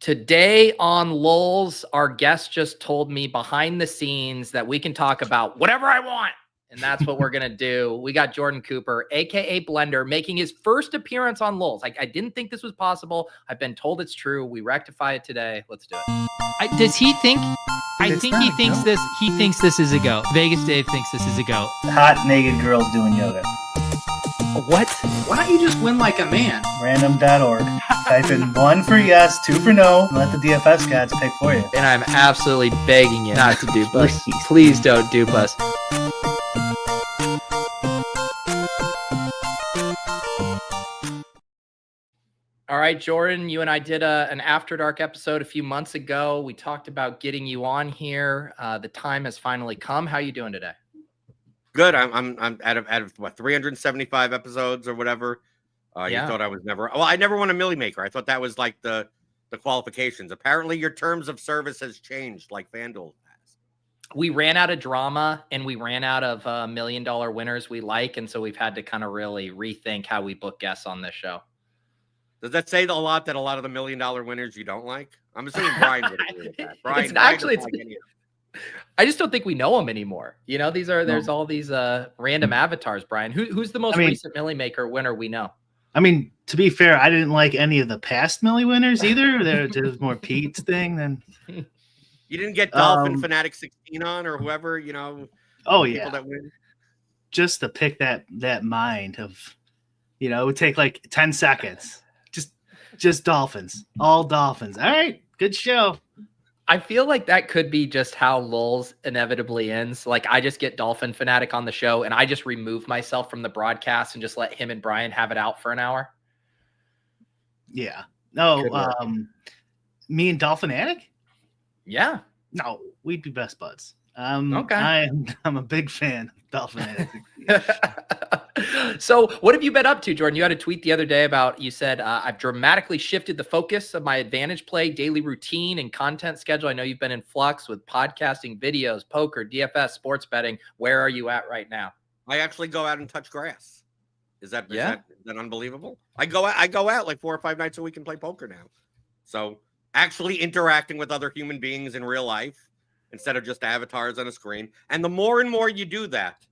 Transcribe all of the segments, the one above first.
Today on Lulz, our guest just told me behind the scenes that we can talk about whatever I want. And that's what we're going to do. We got Jordan Cooper, a.k.a. Blender, making his first appearance on Lulz. I didn't think this was possible. I've been told it's true. We rectify it today. Let's do it. Does he think? I think he thinks this. He thinks this is a go. Vegas Dave thinks this is a go. Hot naked girls doing yoga. What? Why don't you just win like a man? Random.org. Type in 1 for yes, 2 for no, and let the DFS gods pick for you. And I'm absolutely begging you not to dupe us. Please don't dupe us. All right, Jordan, you and I did an After Dark episode a few months ago. We talked about getting you on here. The time has finally come. How are you doing today? Good. I'm out of what, 375 episodes or whatever. You thought I was never. Well, I never won a Millie Maker. I thought that was like the qualifications. Apparently, your terms of service has changed, like FanDuel has. We ran out of drama and we ran out of $1 million winners we like, and so we've had to kind of really rethink how we book guests on this show. Does that say a lot that a lot of the $1 million winners you don't like? I'm assuming Brian would agree with that. Brian, I just don't think we know them anymore. You know, there's all these random avatars. Brian, who's the most recent Millie Maker winner we know? I mean, to be fair, I didn't like any of the past Millie winners either. There's more Pete's thing than. You didn't get Dolphin Fanatic 16 on or whoever, you know. Oh yeah. That win. Just to pick that mind of, you know, it would take like 10 seconds. Just Dolphins, all Dolphins. All right, good show. I feel like that could be just how Lulz inevitably ends. Like I just get Dolphin Fanatic on the show and I just remove myself from the broadcast and just let him and Brian have it out for an hour. Yeah. No, me and Dolphin Fanatic? Yeah. No, we'd be best buds. Okay. I'm a big fan of Dolphin Fanatic. So what have you been up to, Jordan? You had a tweet the other day about, you said, I've dramatically shifted the focus of my advantage play, daily routine, and content schedule. I know you've been in flux with podcasting, videos, poker, DFS, sports betting. Where are you at right now? I actually go out and touch grass. Is that unbelievable? I go out like 4 or 5 nights a week and play poker now. So actually interacting with other human beings in real life instead of just avatars on a screen. And the more and more you do that,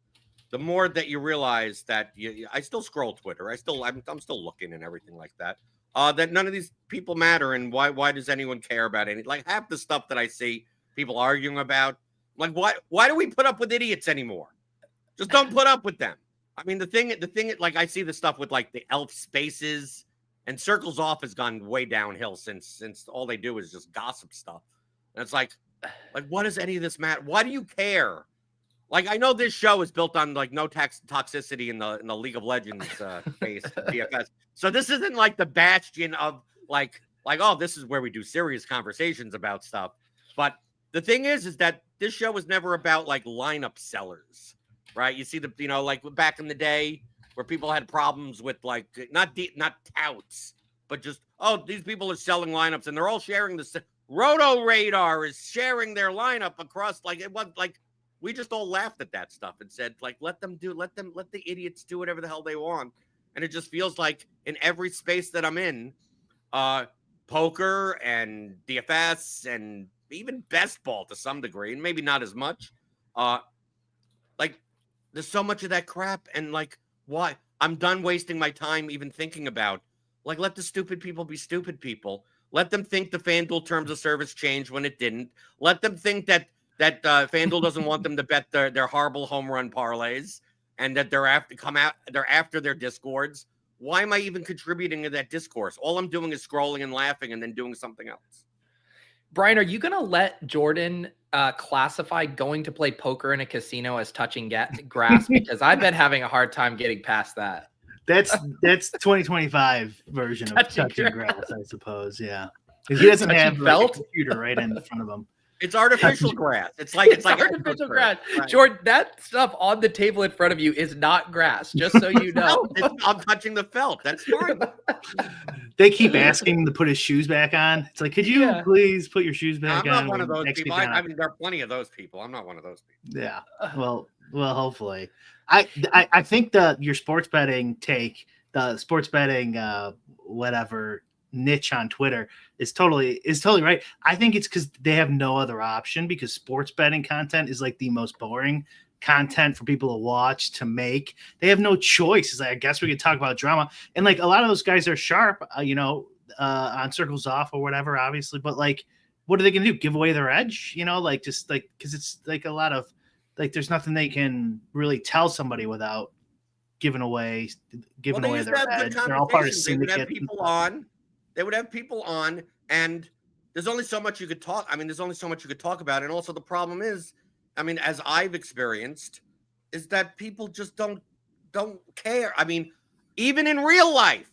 the more that you realize that I still scroll Twitter. I'm still looking and everything like that. That none of these people matter. And why does anyone care about any? Like half the stuff that I see people arguing about, like why do we put up with idiots anymore? Just don't put up with them. I mean, the thing, like I see the stuff with like the elf spaces and Circles Off has gone way downhill since all they do is just gossip stuff. And it's like what does any of this matter? Why do you care? Like, I know this show is built on like no toxicity in the League of Legends space, DFS. So this isn't like the bastion of like, oh, this is where we do serious conversations about stuff. But the thing is that this show was never about like lineup sellers, right? You see like back in the day where people had problems with like not touts, but just, oh, these people are selling lineups and they're all sharing this. Roto Radar is sharing their lineup across like it was like. We just all laughed at that stuff and said, like, let the idiots do whatever the hell they want. And it just feels like in every space that I'm in, poker and DFS and even best ball to some degree, and maybe not as much. Like, there's so much of that crap. And like, why? I'm done wasting my time even thinking about, like, let the stupid people be stupid people. Let them think the FanDuel terms of service changed when it didn't. Let them think that FanDuel doesn't want them to bet their horrible home run parlays and that they're after their discords. Why am I even contributing to that discourse? All I'm doing is scrolling and laughing and then doing something else. Brian, are you going to let Jordan classify going to play poker in a casino as touching grass? Because I've been having a hard time getting past that. That's 2025 version of touching grass, I suppose. Yeah. He doesn't have a computer right in front of him. It's artificial grass. It's like artificial grass. Right. Jordan, that stuff on the table in front of you is not grass, just so you know. I'm touching the felt. That's fine. They keep asking him to put his shoes back on. It's like, could you please put your shoes back on? I'm not one of those people. I mean, there are plenty of those people. I'm not one of those people. Yeah. Well, hopefully. I think your sports betting take, the sports betting whatever niche on Twitter is totally right. I think it's because they have no other option, because sports betting content is like the most boring content for people to watch, to make. They have no choice. It's like, I guess we could talk about drama, and like a lot of those guys are sharp, on Circles Off or whatever, obviously, but like, what are they gonna do? Give away their edge? Like, just like, because it's like a lot of like, there's nothing they can really tell somebody without giving away their edge. They're all part of syndicate. They would have people on, and there's only so much you could talk. I mean, there's only so much you could talk about. And also the problem is, I mean, as I've experienced, is that people just don't care. I mean, even in real life,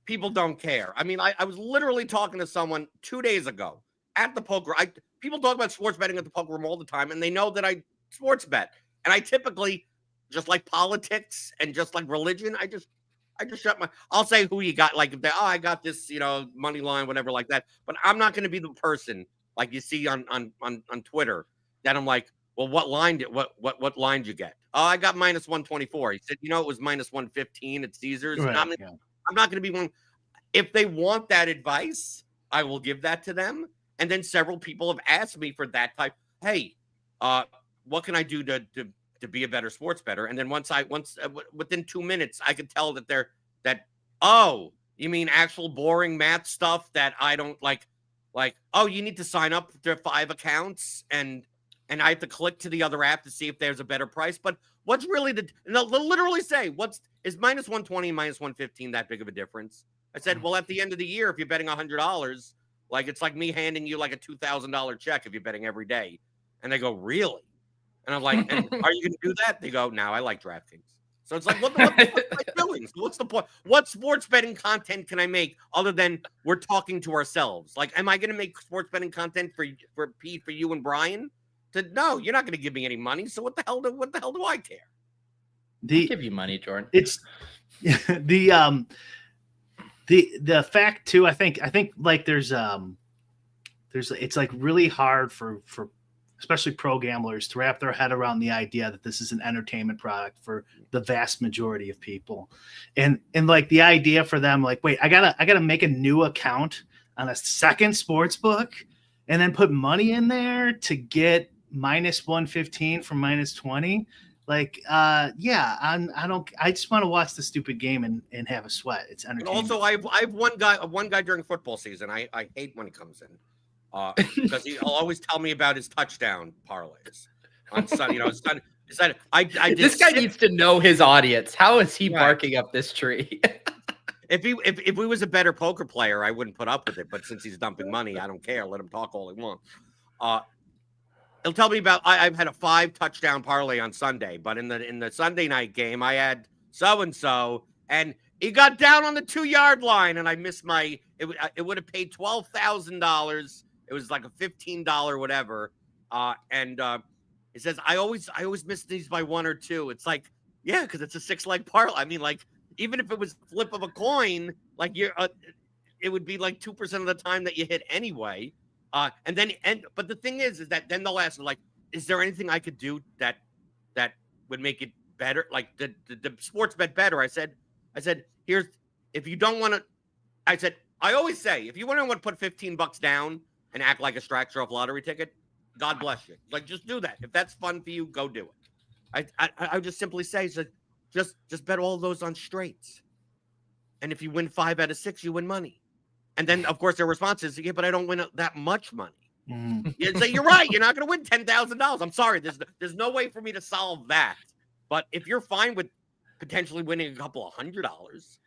people don't care. I mean, I was literally talking to someone 2 days ago at the poker. People talk about sports betting at the poker room all the time, and they know that I sports bet. And I typically, just like politics and just like religion, I just shut I'll say who you got, like, if they, I got this, money line, whatever, like that. But I'm not going to be the person like you see on Twitter that I'm like, well, what line did you get? Oh, I got minus 124. He said, it was minus 115 at Caesars. Right, I'm not going to be one. If they want that advice, I will give that to them. And then several people have asked me for that type. Hey, what can I do to be a better sports bettor? And then within 2 minutes, I could tell that oh, you mean actual boring math stuff that I don't like, oh, you need to sign up to 5 accounts and I have to click to the other app to see if there's a better price. But what's really they'll literally say, is minus 120 and minus 115 that big of a difference? I said, well, at the end of the year, if you're betting $100, like, it's like me handing you like a $2,000 check if you're betting every day. And they go, really? And I'm like, and are you going to do that? They go, no, I like DraftKings. So it's like, what am I doing? So what's the point? What sports betting content can I make other than we're talking to ourselves? Like, am I going to make sports betting content for Pete, for you and Brian? No, you're not going to give me any money. So what the hell do I care? I'll give you money, Jordan. It's the fact too. I think like there's it's like really hard for especially pro gamblers to wrap their head around the idea that this is an entertainment product for the vast majority of people. And like the idea for them, like, wait, I gotta make a new account on a second sports book and then put money in there to get minus 115 from minus 20. Like, I just want to watch the stupid game and have a sweat. It's entertaining. And also, I've one guy during football season. I hate when he comes in. Because he'll always tell me about his touchdown parlays on Sunday. This guy needs to know his audience. How is he barking up this tree? If he was a better poker player, I wouldn't put up with it. But since he's dumping money, I don't care. Let him talk all he wants. He'll tell me about. I've had a 5 touchdown parlay on Sunday, but in the Sunday night game, I had so and he got down on the 2-yard line, and I missed my. It would have paid $12,000. It was like a $15 whatever. It says, I always miss these by 1 or 2. It's like, yeah, because it's a 6-leg parlay. I mean, like, even if it was flip of a coin, like it would be like 2% of the time that you hit anyway. But the thing is that then they'll ask, like, is there anything I could do that would make it better? Like the sports bet better. I said, here's, if you don't want to, I said, I always say, if you want to put $15 down and act like a scratcher off lottery ticket, God bless you. Like, just do that. If that's fun for you, go do it. I just simply say, so just bet all those on straights. And if you win 5 out of 6, you win money. And then, of course, their response is, yeah, but I don't win that much money. You say, you're right. You're not going to win $10,000. I'm sorry. There's no way for me to solve that. But if you're fine with potentially winning a couple of $100,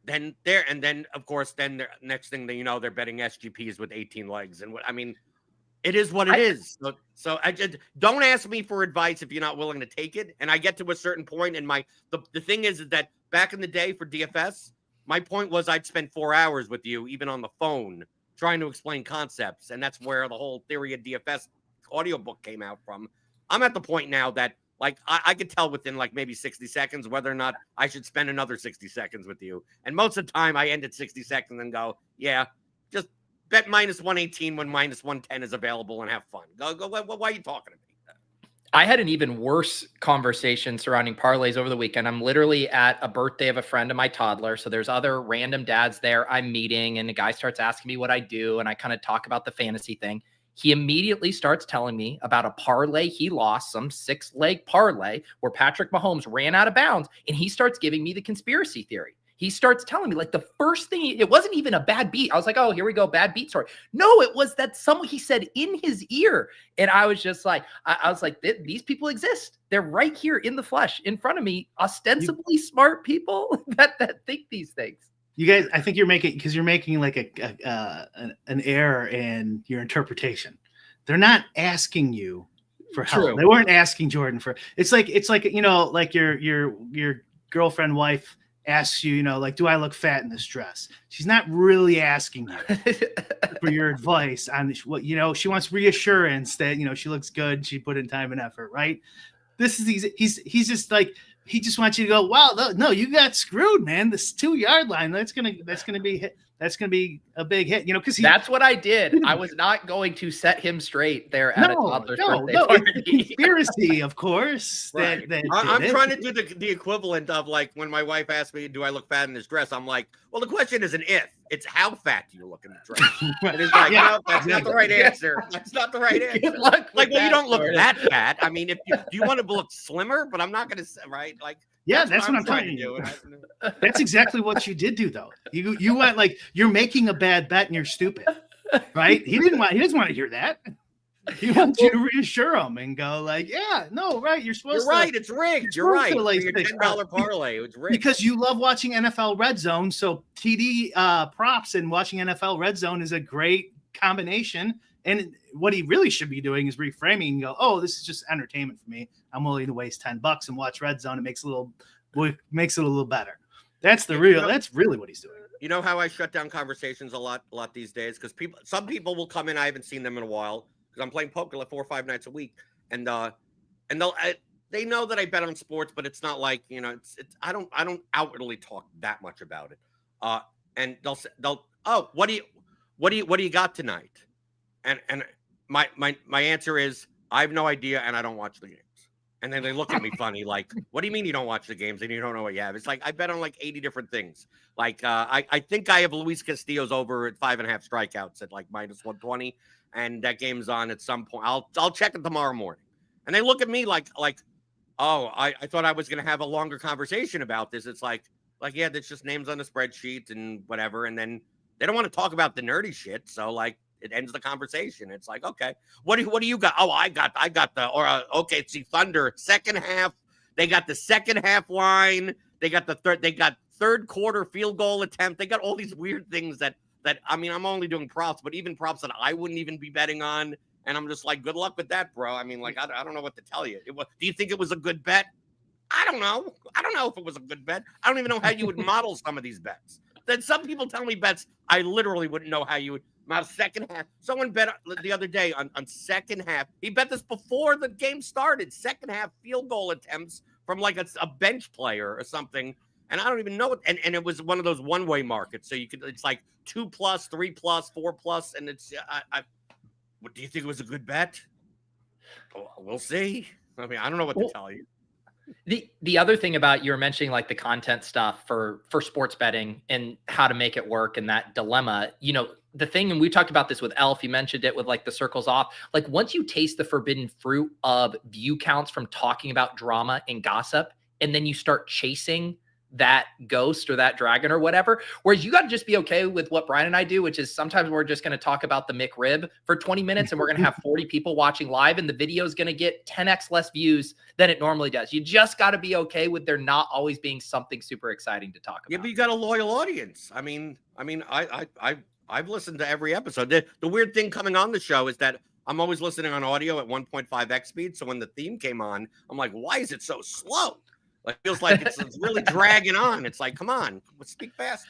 then of course, next thing that you know, they're betting SGPs with 18 legs. And it is what it is. So I just don't ask me for advice if you're not willing to take it. And I get to a certain point, and the thing is that back in the day for DFS, my point was I'd spend 4 hours with you, even on the phone, trying to explain concepts. And that's where the whole theory of DFS audiobook came out from. I'm at the point now that, like, I could tell within like maybe 60 seconds whether or not I should spend another 60 seconds with you. And most of the time I end at 60 seconds and go, yeah, just bet minus 118 when minus 110 is available and have fun. Go. Why are you talking to me? I had an even worse conversation surrounding parlays over the weekend. I'm literally at a birthday of a friend of my toddler. So there's other random dads there I'm meeting, and the guy starts asking me what I do. And I kind of talk about the fantasy thing. He immediately starts telling me about a parlay he lost, some 6-leg parlay where Patrick Mahomes ran out of bounds. And he starts giving me the conspiracy theory. He starts telling me, like, the first thing, it wasn't even a bad beat. I was like, oh, here we go, bad beat story. No, it was that someone, he said in his ear. And I was just like, I was like, these people exist. They're right here in the flesh, in front of me, ostensibly smart people that think these things. You guys, I think you're making like an error in your interpretation. They're not asking you for help. True. They weren't asking Jordan for. It's like like your girlfriend, wife asks you, like, do I look fat in this dress? She's not really asking you for your advice on what, she wants reassurance that, she looks good. She put in time and effort, right? This is easy. He's just like, he just wants you to go, wow, no, you got screwed, man. This 2-yard line, that's going to be hit. That's going to be a big hit, because that's what I did. I was not going to set him straight there at a toddler's birthday party. It's a conspiracy, of course. Right. I'm trying to do the equivalent of, like, when my wife asked me, do I look fat in this dress? I'm like, well, the question isn't if, it's how fat do you look in the dress? And it's like, no, that's not the right answer. That's not the right answer. Good luck with like, well, you don't look Jordan. that fat. I mean, if you do, you want to look slimmer, but I'm not going to say, right? Like, yeah, that's what I'm trying to do. That's exactly what you did do, though. You went like, you're making a bad bet and you're stupid, right? He doesn't want to hear that. He wants you to reassure him and go like, yeah, no, right. You're right. It's rigged. You're right. Your $10 parlay. It's rigged because you love watching NFL Red Zone. So TD props and watching NFL Red Zone is a great combination. And what he really should be doing is reframing and go, oh, this is just entertainment for me. I'm willing to waste $10 and watch Red Zone. It makes it a little better. That's really what he's doing. You know how I shut down conversations a lot these days? Because some people will come in. I haven't seen them in a while because I'm playing poker like 4 or 5 nights a week, and they know that I bet on sports, but it's not like, I don't outwardly talk that much about it. And they'll oh, what do you got tonight? And my answer is, I have no idea and I don't watch the games. And then they look at me funny, like, what do you mean you don't watch the games and you don't know what you have? It's like, I bet on like 80 different things. Like, I think I have Luis Castillo's over at 5.5 strikeouts at like -120. And that game's on at some point. I'll check it tomorrow morning. And they look at me like, oh, I thought I was going to have a longer conversation about this. It's like, yeah, that's just names on the spreadsheet and whatever. And then they don't want to talk about the nerdy shit. So like, it ends the conversation. It's like, okay, what do you got? Oh, I got the okay. It's the Thunder second half. They got the second half line. They got third quarter field goal attempt. They got all these weird things that I mean, I'm only doing props, but even props that I wouldn't even be betting on. And I'm just like, good luck with that, bro. I mean, like, I don't know what to tell you. Do you think it was a good bet? I don't know. I don't know if it was a good bet. I don't even know how you would model some of these bets. Then some people tell me bets I literally wouldn't know how you would. My second half. Someone bet the other day on second half. He bet this before the game started. Second half field goal attempts from like a bench player or something. And I don't even know it. And it was one of those one-way markets. So it's like 2+, 3+, 4+. And it's, what do you think it was a good bet? We'll see. I mean, I don't know what to tell you. The other thing about, you were mentioning like the content stuff for sports betting and how to make it work and that dilemma, the thing, and we talked about this with Elf, you mentioned it with like the circles off, like once you taste the forbidden fruit of view counts from talking about drama and gossip, and then you start chasing that ghost or that dragon or whatever, whereas you got to just be okay with what Brian and I do, which is sometimes we're just going to talk about the McRib for 20 minutes and we're going to have 40 people watching live and the video is going to get 10x less views than it normally does. You just got to be okay with there not always being something super exciting to talk about. Yeah, but you got a loyal audience. I mean, I've listened to every episode. The weird thing coming on the show is that I'm always listening on audio at 1.5x speed. So when the theme came on, I'm like, why is it so slow? Like, feels like it's really dragging on. It's like, come on, let's speak fast.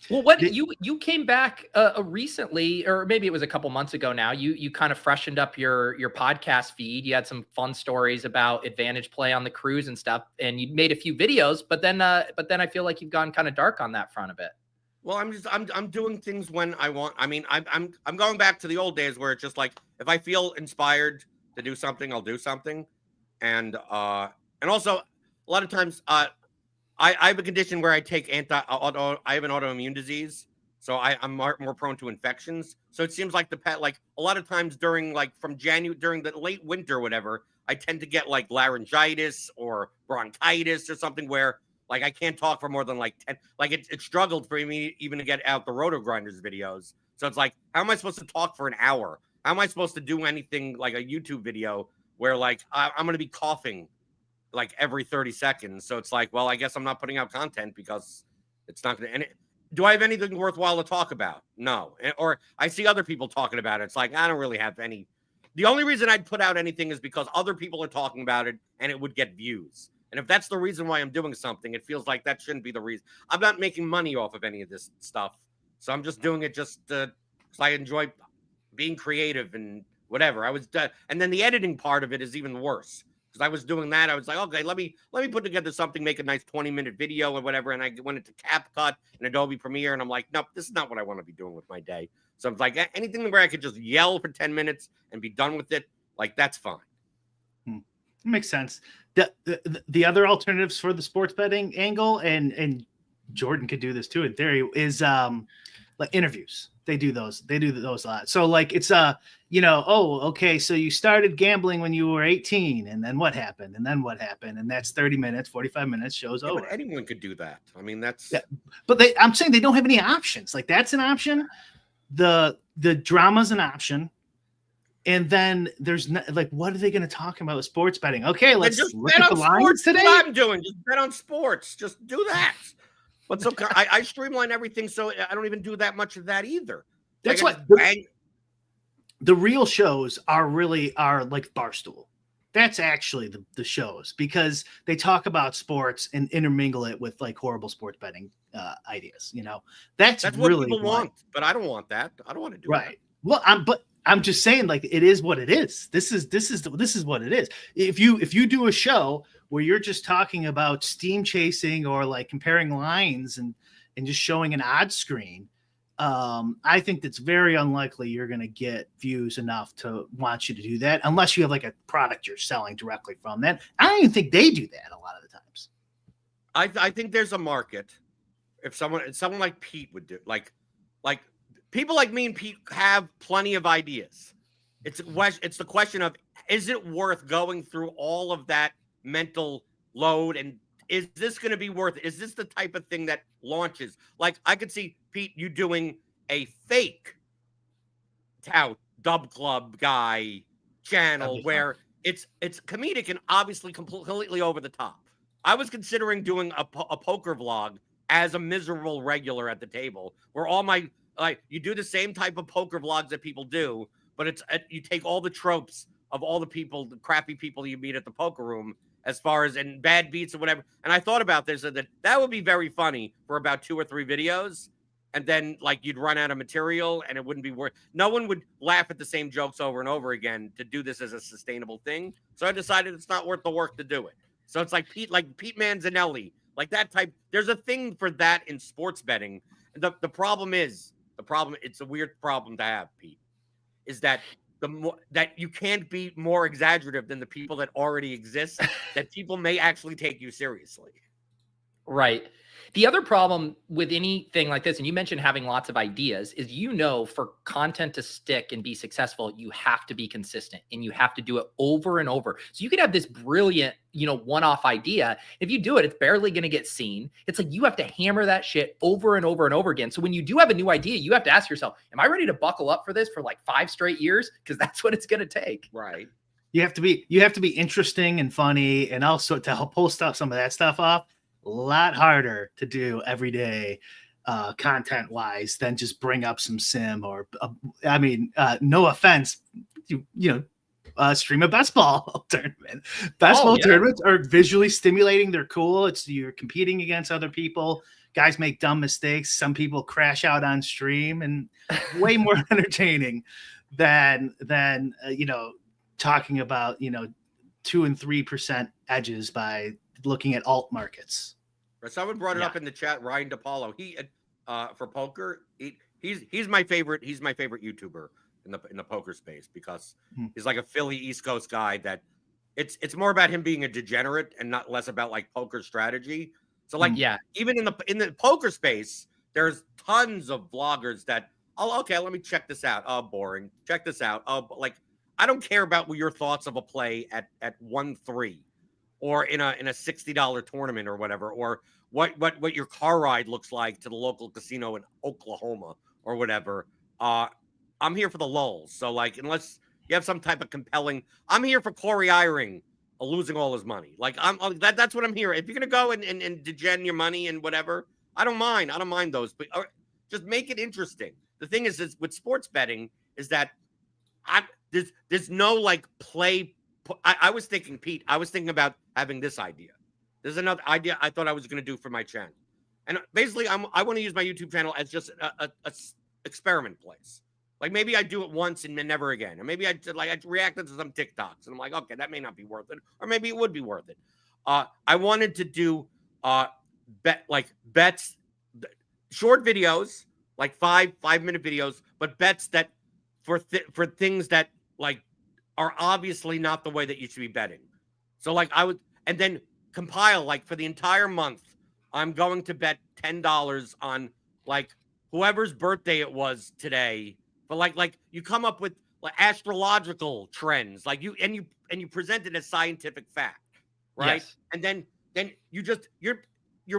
Well, what you came back recently, or maybe it was a couple months ago now. You kind of freshened up your podcast feed. You had some fun stories about advantage play on the cruise and stuff, and you made a few videos. But then I feel like you've gone kind of dark on that front a bit. Well, I'm doing things when I want. I mean, I'm going back to the old days where it's just like, if I feel inspired to do something, I'll do something. and also a lot of times I have a condition where I take I have an autoimmune disease, so I'm more prone to infections. So it seems like like a lot of times during during the late winter or whatever, I tend to get like laryngitis or bronchitis or something where like I can't talk for more than like 10. Like it struggled for me even to get out the Roto Grinders videos. So it's like, how am I supposed to talk for an hour? How am I supposed to do anything like a YouTube video where like I'm going to be coughing like every 30 seconds? So it's like, well, I guess I'm not putting out content because it's not going to. Do I have anything worthwhile to talk about? No. Or I see other people talking about it. It's like, I don't really have any. The only reason I'd put out anything is because other people are talking about it and it would get views. And if that's the reason why I'm doing something, it feels like that shouldn't be the reason. I'm not making money off of any of this stuff. So I'm just doing it just because I enjoy being creative and whatever. And then the editing part of it is even worse. Because I was doing that. I was like, okay, let me put together something, make a nice 20-minute video or whatever. And I went into CapCut and Adobe Premiere. And I'm like, nope, this is not what I want to be doing with my day. So I'm like, anything where I could just yell for 10 minutes and be done with it, like, that's fine. Makes sense. The other alternatives for the sports betting angle, and Jordan could do this too in theory, is like interviews. They do those a lot. So like it's okay, so you started gambling when you were 18, and then what happened? And then what happened? And that's 30 minutes, 45 minutes, show's over. But anyone could do that. I mean, that's but I'm saying they don't have any options. Like that's an option. The drama's an option. And then there's like, what are they going to talk about with sports betting? Okay, let's just look bet at on the lines sports. today. What I'm doing, just bet on sports. Just do that. But so I streamline everything, so I don't even do that much of that either. That's like, what the real shows are like Barstool. That's actually the shows, because they talk about sports and intermingle it with like horrible sports betting ideas. That's what really people want, but I don't want that. I don't want to do right. that. Well, I'm just saying, like, it is what it is. This is what it is. If you do a show where you're just talking about steam chasing or like comparing lines and just showing an odd screen, I think that's very unlikely you're going to get views enough to want you to do that, unless you have like a product you're selling directly from that. I don't even think they do that a lot of the times. I think there's a market. If someone like Pete would do, like people like me and Pete have plenty of ideas. It's the question of, is it worth going through all of that mental load? And is this going to be worth it? Is this the type of thing that launches? Like, I could see, Pete, you doing a fake tout dub club guy channel where it's comedic and obviously completely over the top. I was considering doing a poker vlog as a miserable regular at the table, where all my, like, you do the same type of poker vlogs that people do, but you take all the tropes of all the crappy people you meet at the poker room, as far as in bad beats or whatever. And I thought about this, that would be very funny for about 2 or 3 videos. And then like you'd run out of material and it wouldn't be worth, no one would laugh at the same jokes over and over again to do this as a sustainable thing. So I decided it's not worth the work to do it. So it's like Pete Manzanelli, like that type. There's a thing for that in sports betting. The problem, it's a weird problem to have, Pete, is that that you can't be more exaggerative than the people that already exist, that people may actually take you seriously. Right. The other problem with anything like this, and you mentioned having lots of ideas, is, for content to stick and be successful, you have to be consistent and you have to do it over and over. So you could have this brilliant, one-off idea. If you do it, it's barely going to get seen. It's like you have to hammer that shit over and over and over again. So when you do have a new idea, you have to ask yourself, am I ready to buckle up for this for like 5 straight years? Because that's what it's going to take. Right. You have to be interesting and funny, and also to help pull some of that stuff off. A lot harder to do every day, content wise, than just bring up some sim or, no offense, stream a best ball tournament. Tournaments are visually stimulating. They're cool. You're competing against other people. Guys make dumb mistakes. Some people crash out on stream, and way more entertaining than talking about 2 and 3% edges by looking at alt markets. Someone brought it up in the chat. Ryan DePaulo, he for poker, he's my favorite. He's my favorite YouTuber in the poker space, because he's like a Philly East Coast guy that it's more about him being a degenerate and not less about like poker strategy. So like Yeah. even in the poker space, there's tons of vloggers that, oh, okay, let me check this out. Oh, boring. Check this out. Oh, like I don't care about what your thoughts of a play at 1-3 or in a $60 tournament or whatever, or what your car ride looks like to the local casino in Oklahoma or whatever. I'm here for the lulls. So like unless you have some type of compelling, I'm here for Corey Iring losing all his money. Like that's what I'm here. If you're gonna go and degen your money and whatever, I don't mind. I don't mind those, but just make it interesting. The thing is with sports betting is that there's no like play. I was thinking, Pete, I was thinking about having this idea. There's another idea I thought I was going to do for my channel. And basically I want to use my YouTube channel as just a experiment place. Like maybe I do it once and then never again. Or maybe I reacted to some TikToks and I'm like, okay, that may not be worth it. Or maybe it would be worth it. I wanted to do bets, short videos, like 5-minute videos, but bets that for things that like are obviously not the way that you should be betting. So like I would, and then compile like for the entire month, I'm going to bet $10 on like whoever's birthday it was today. But like you come up with like astrological trends, like you present it as scientific fact, right? Yes. And then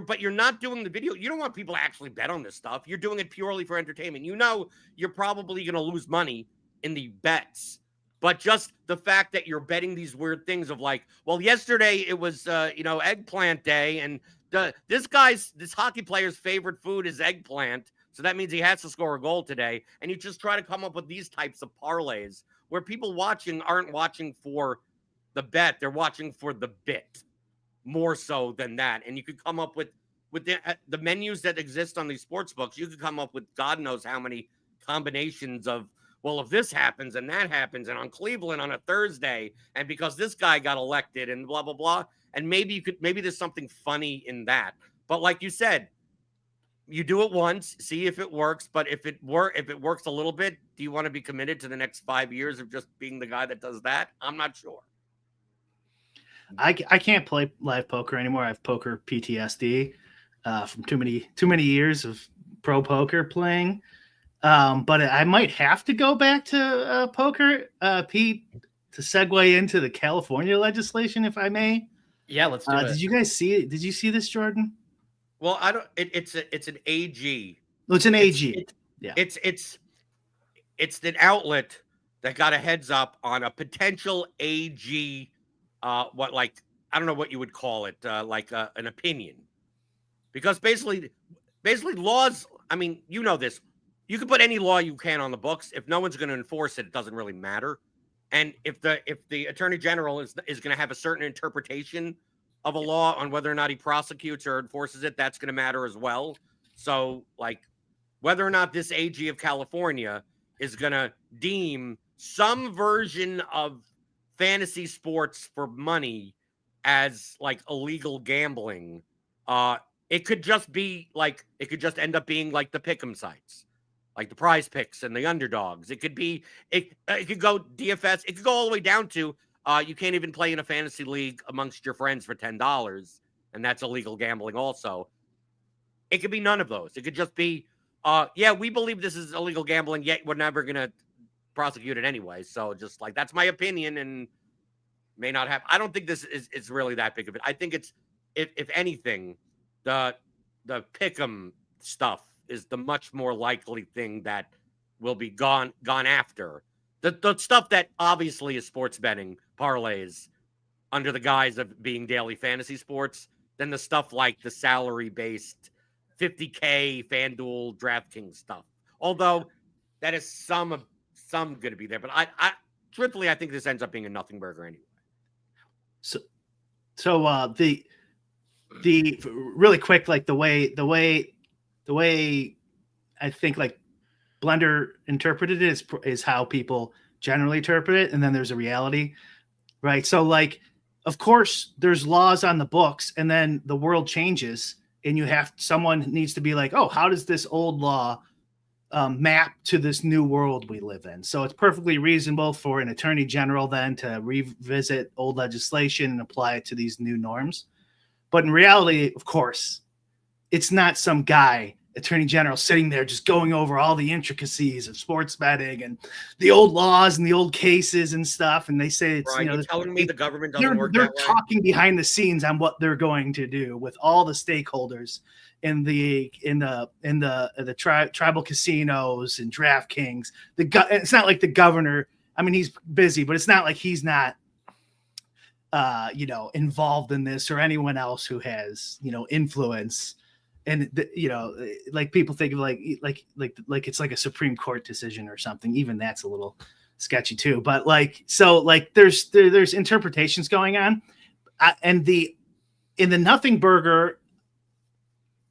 but you're not doing the video. You don't want people to actually bet on this stuff. You're doing it purely for entertainment. You know, you're probably going to lose money in the bets, but just the fact that you're betting these weird things of like, well, yesterday it was, eggplant day. And this hockey player's favorite food is eggplant. So that means he has to score a goal today. And you just try to come up with these types of parlays where people watching aren't watching for the bet. They're watching for the bit more so than that. And you could come up with the menus that exist on these sports books. You could come up with God knows how many combinations of, well, if this happens and that happens and on Cleveland on a Thursday and because this guy got elected and blah, blah, blah. And maybe there's something funny in that. But like you said, you do it once, see if it works. But if it works a little bit, do you want to be committed to the next 5 years of just being the guy that does that? I'm not sure. I can't play live poker anymore. I have poker PTSD from too many years of pro poker playing. But I might have to go back to poker, Pete, to segue into the California legislation, if I may. Yeah, let's do it. Did you guys see it? Did you see this, Jordan? Well, I don't. It's an AG. Well, it's an AG. Yeah. It's an outlet that got a heads up on a potential AG. I don't know what you would call it, an opinion, because basically laws. I mean, you know this. You can put any law you can on the books. If no one's going to enforce it, it doesn't really matter. And if the attorney general is going to have a certain interpretation of a law on whether or not he prosecutes or enforces it, that's going to matter as well. So, like, whether or not this AG of California is going to deem some version of fantasy sports for money as like illegal gambling, it could just end up being like the pick'em sites, like the Prize Picks and the Underdogs. It could go DFS. It could go all the way down to you can't even play in a fantasy league amongst your friends for $10, and that's illegal gambling also. It could be none of those. It could just be, we believe this is illegal gambling, yet we're never going to prosecute it anyway. So just like, that's my opinion and may not have. I don't think this is really that big of it. I think it's, if anything, the pick'em stuff is the much more likely thing that will be gone after. The stuff that obviously is sports betting parlays under the guise of being daily fantasy sports, than the stuff like the salary-based 50K FanDuel DraftKings stuff. Although that is some going to be there, but I truthfully, I think this ends up being a nothing burger anyway. So the really quick, like the way I think like Blender interpreted it is how people generally interpret it, and then there's a reality, right? So like, of course, there's laws on the books, and then the world changes, and someone needs to be like, oh, how does this old law map to this new world we live in. So it's perfectly reasonable for an attorney general then to revisit old legislation and apply it to these new norms. But in reality, of course, it's not some guy, attorney general, sitting there just going over all the intricacies of sports betting and the old laws and the old cases and stuff. And they say it's, Brian, you're telling me the government doesn't work they're that way? talking behind the scenes on what they're going to do with all the stakeholders in the tribal casinos and DraftKings. It's not like the governor. I mean, he's busy, but it's not like he's not, involved in this, or anyone else who has, influence. And like people think of like it's like a Supreme Court decision or something. Even that's a little sketchy too. But there's interpretations going on, and in the Nothing Burger.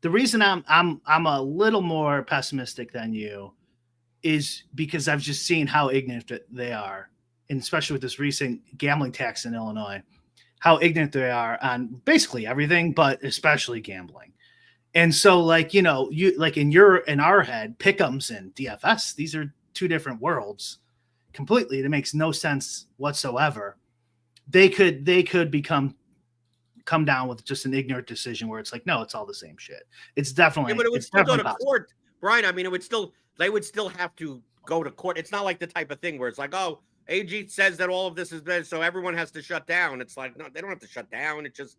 The reason I'm a little more pessimistic than you is because I've just seen how ignorant they are, and especially with this recent gambling tax in Illinois, how ignorant they are on basically everything, but especially gambling. And so, in our head, Pick'ems and DFS, these are two different worlds completely. It makes no sense whatsoever. They could come down with just an ignorant decision where it's like, no, it's all the same shit. It's definitely, but it would it's still go to possible. court, Brian. I mean, they would still have to go to court. It's not like the type of thing where it's like, oh, AG says that all of this is bad, so everyone has to shut down. It's like, no, they don't have to shut down. It's just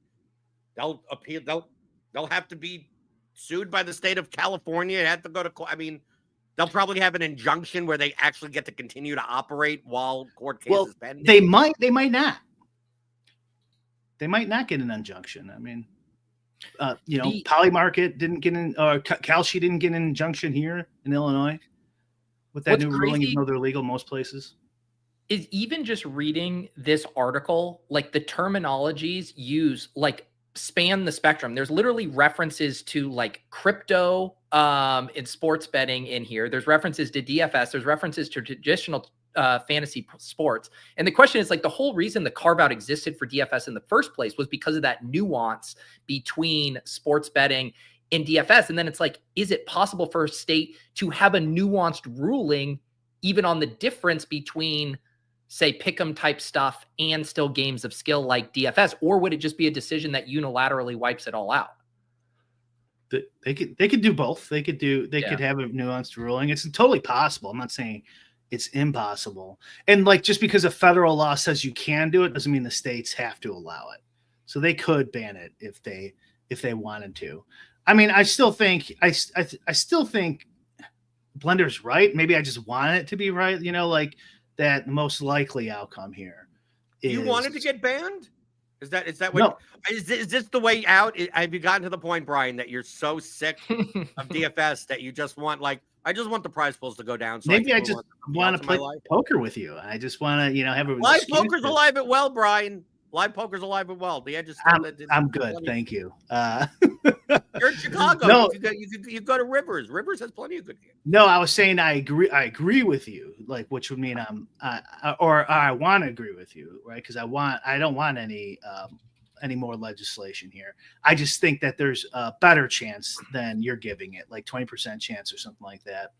they'll appeal. They'll have to be sued by the state of California. It have to go to court. I mean, they'll probably have an injunction where they actually get to continue to operate while court case is pending. They might not. They might not get an injunction. I mean, Polymarket didn't get in, or Kalshi didn't get an injunction here in Illinois with that new ruling, even though they're legal most places. Is even just reading this article, like the terminologies used, like span the spectrum. There's literally references to like crypto in sports betting in here. There's references to DFS. There's references to traditional fantasy sports. And the question is, like, the whole reason the carve out existed for DFS in the first place was because of that nuance between sports betting and DFS. And then it's like, is it possible for a state to have a nuanced ruling even on the difference between, say, pick'em type stuff and still games of skill like DFS? Or would it just be a decision that unilaterally wipes it all out? They could do both. They could have a nuanced ruling. It's totally possible. I'm not saying it's impossible. And like, just because a federal law says you can do it doesn't mean the states have to allow it. So they could ban it if they wanted to. I mean, I still think Blender's right. Maybe I just want it to be right. Like that most likely outcome here. You wanted to get banned? Is that what? No. Is this the way out? Have you gotten to the point, Brian, that you're so sick of DFS that you just want, like, I just want the prize pools to go down? So maybe I just want to play poker with you. I just want to, have a live poker's alive and well, Brian. Live poker's alive and well. The edge is I'm good, thank you. You're in Chicago. No. You go to Rivers. Rivers has plenty of good games. No, I was saying I agree with you, like, which would mean I want to agree with you, right? Because I don't want any more legislation here. I just think that there's a better chance than you're giving it, like 20% chance or something like that,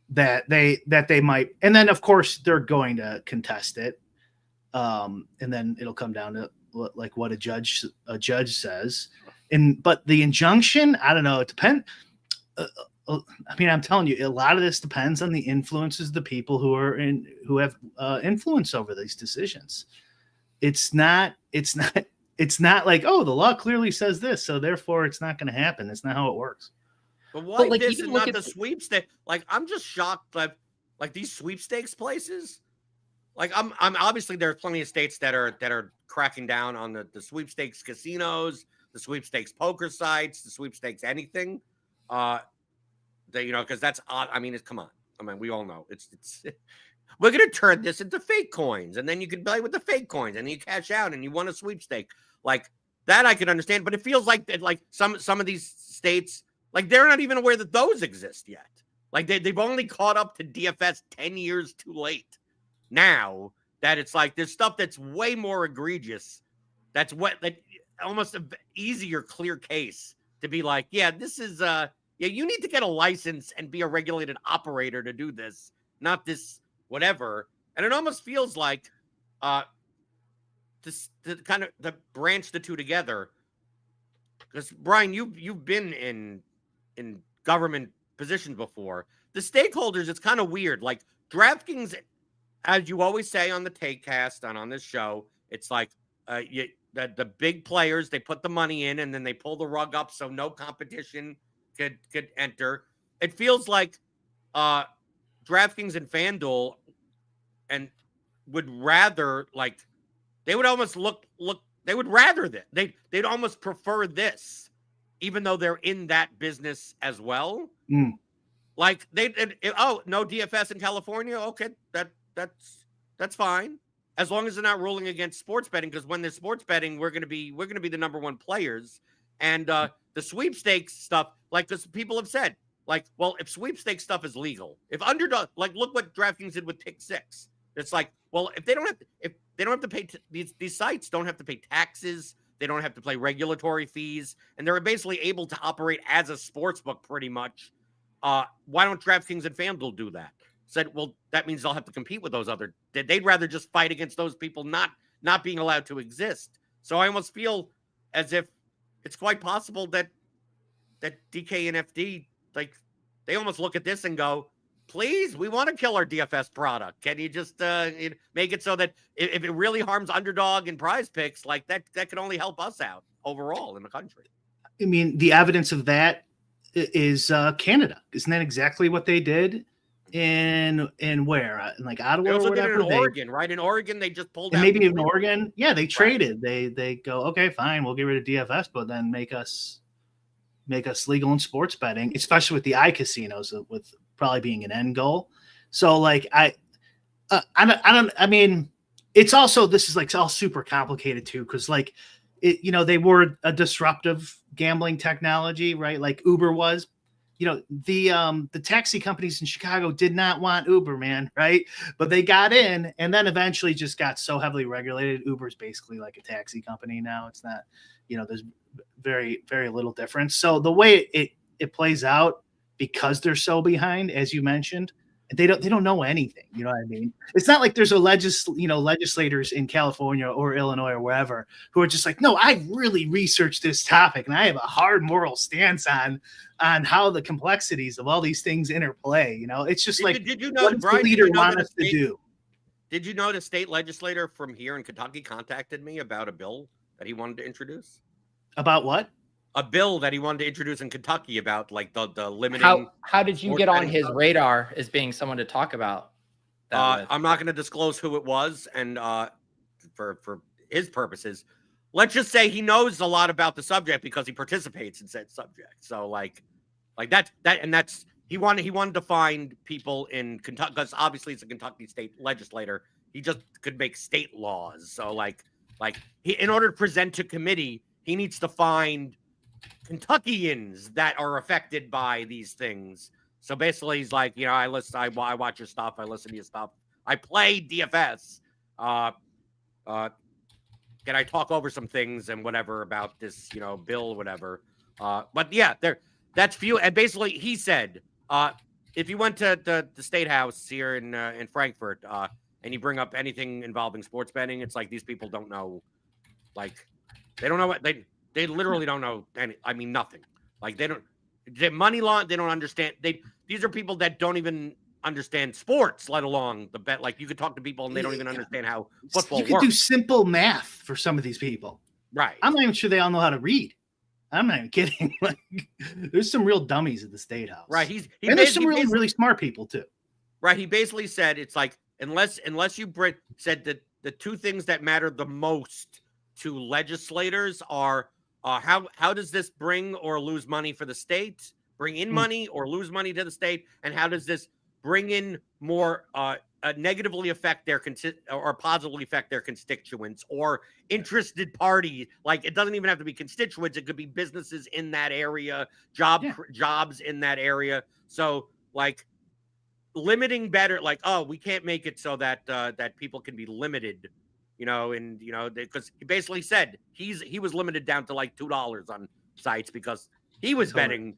that they might. And then of course they're going to contest it. And then it'll come down to like what a judge says. But the injunction, I don't know. It depends. I mean, I'm telling you, a lot of this depends on the influences of the people who have influence over these decisions. It's not like, oh, the law clearly says this, so therefore it's not going to happen. That's not how it works. But why this and not the sweepstakes? Like, I'm just shocked that, like, these sweepstakes places. Like, I'm obviously there are plenty of states that are cracking down on the sweepstakes casinos, the sweepstakes poker sites, the sweepstakes anything. Because that's odd. I mean, come on. I mean, we all know it's we're gonna turn this into fake coins, and then you can play with the fake coins, and you cash out, and you won a sweepstake. Like that, I can understand. But it feels like some of these states, like, they're not even aware that those exist yet. Like they've only caught up to DFS 10 years too late. Now that it's like there's stuff that's way more egregious. That's almost an easier, clear case to be like, yeah, this is yeah, you need to get a license and be a regulated operator to do this, not this whatever. And it almost feels like to kind of to branch the two together. Because Brian, you've been in government positions before. The stakeholders, it's kind of weird. Like DraftKings, as you always say on the Takecast and on this show, it's like the big players, they put the money in and then they pull the rug up so no competition could enter. It feels like DraftKings and FanDuel and would rather like they would almost look they would rather that they'd almost prefer this, even though they're in that business as well. Like no DFS in California. Okay, that's fine. As long as they're not ruling against sports betting, because when there's sports betting, we're gonna be the number one players. And the sweepstakes stuff, like this, people have said, like, well, if sweepstakes stuff is legal, if underdog, like, look what DraftKings did with Pick 6. It's like, well, if they don't have to pay these sites don't have to pay taxes, they don't have to pay regulatory fees, and they're basically able to operate as a sports book pretty much. Why don't DraftKings and FanDuel do that? Said, well, that means they'll have to compete with those other. They'd rather just fight against those people not being allowed to exist. So I almost feel as if it's quite possible that DK and FD, like, they almost look at this and go, please, we want to kill our DFS product. Can you just make it so that if it really harms underdog and prize picks, like that can only help us out overall in the country? I mean, the evidence of that is Canada. Isn't that exactly what they did? In where? In like Ottawa or whatever? Did it in Oregon, right? In Oregon, they just pulled out. Maybe in Oregon. Yeah, they traded. Right. They go, okay, fine, we'll get rid of DFS, but then make us legal in sports betting, especially with the iCasinos, with probably being an end goal. So like I mean, it's also, this is like it's all super complicated too, because like they were a disruptive gambling technology, right? Like Uber was. The taxi companies in Chicago did not want Uber, man, right? But they got in and then eventually just got so heavily regulated. Uber's basically like a taxi company now. It's not, there's very, very little difference. So the way it plays out, because they're so behind, as you mentioned, they don't know anything. You know what I mean? It's not like there's legislators in California or Illinois or wherever who are just like, no, I really researched this topic and I have a hard moral stance on how the complexities of all these things interplay. It's just did you know, what does Brian, the leader want us to do? Did you know the state legislator from here in Kentucky contacted me about a bill that he wanted to introduce? About what? A bill that he wanted to introduce in Kentucky about like the limiting. How did you get on his radar as being someone to talk about that I'm not going to disclose who it was, and for his purposes, let's just say he knows a lot about the subject because he participates in said subject. So like that's he wanted to find people in Kentucky, because obviously it's a Kentucky state legislator. He just could make state laws. So like in order to present to committee, he needs to find Kentuckians that are affected by these things. So basically he's like, I watch your stuff, I listen to your stuff, I play DFS. Can I talk over some things and whatever about this, bill, whatever. But yeah, that's few. And basically he said, if you went to the State House here in Frankfurt, and you bring up anything involving sports betting, it's like these people don't know, like they don't know what they literally don't know nothing. Like they money law, they don't understand. These are people that don't even understand sports, let alone the bet. Like you could talk to people and they don't even understand how football works. You could do simple math for some of these people. Right. I'm not even sure they all know how to read. I'm not even kidding. Like, there's some real dummies at the State House. Right. And there's some really smart people too. Right. He basically said it's like unless you said that the two things that matter the most to legislators are how does this bring or lose money for the state, bring in money or lose money to the state, and how does this bring in more negatively affect their or positively affect their constituents or interested parties? Like it doesn't even have to be constituents; it could be businesses in that area, jobs in that area. So like limiting better, like we can't make it so that that people can be limited. Because he basically said he was limited down to like $2 on sites because he was betting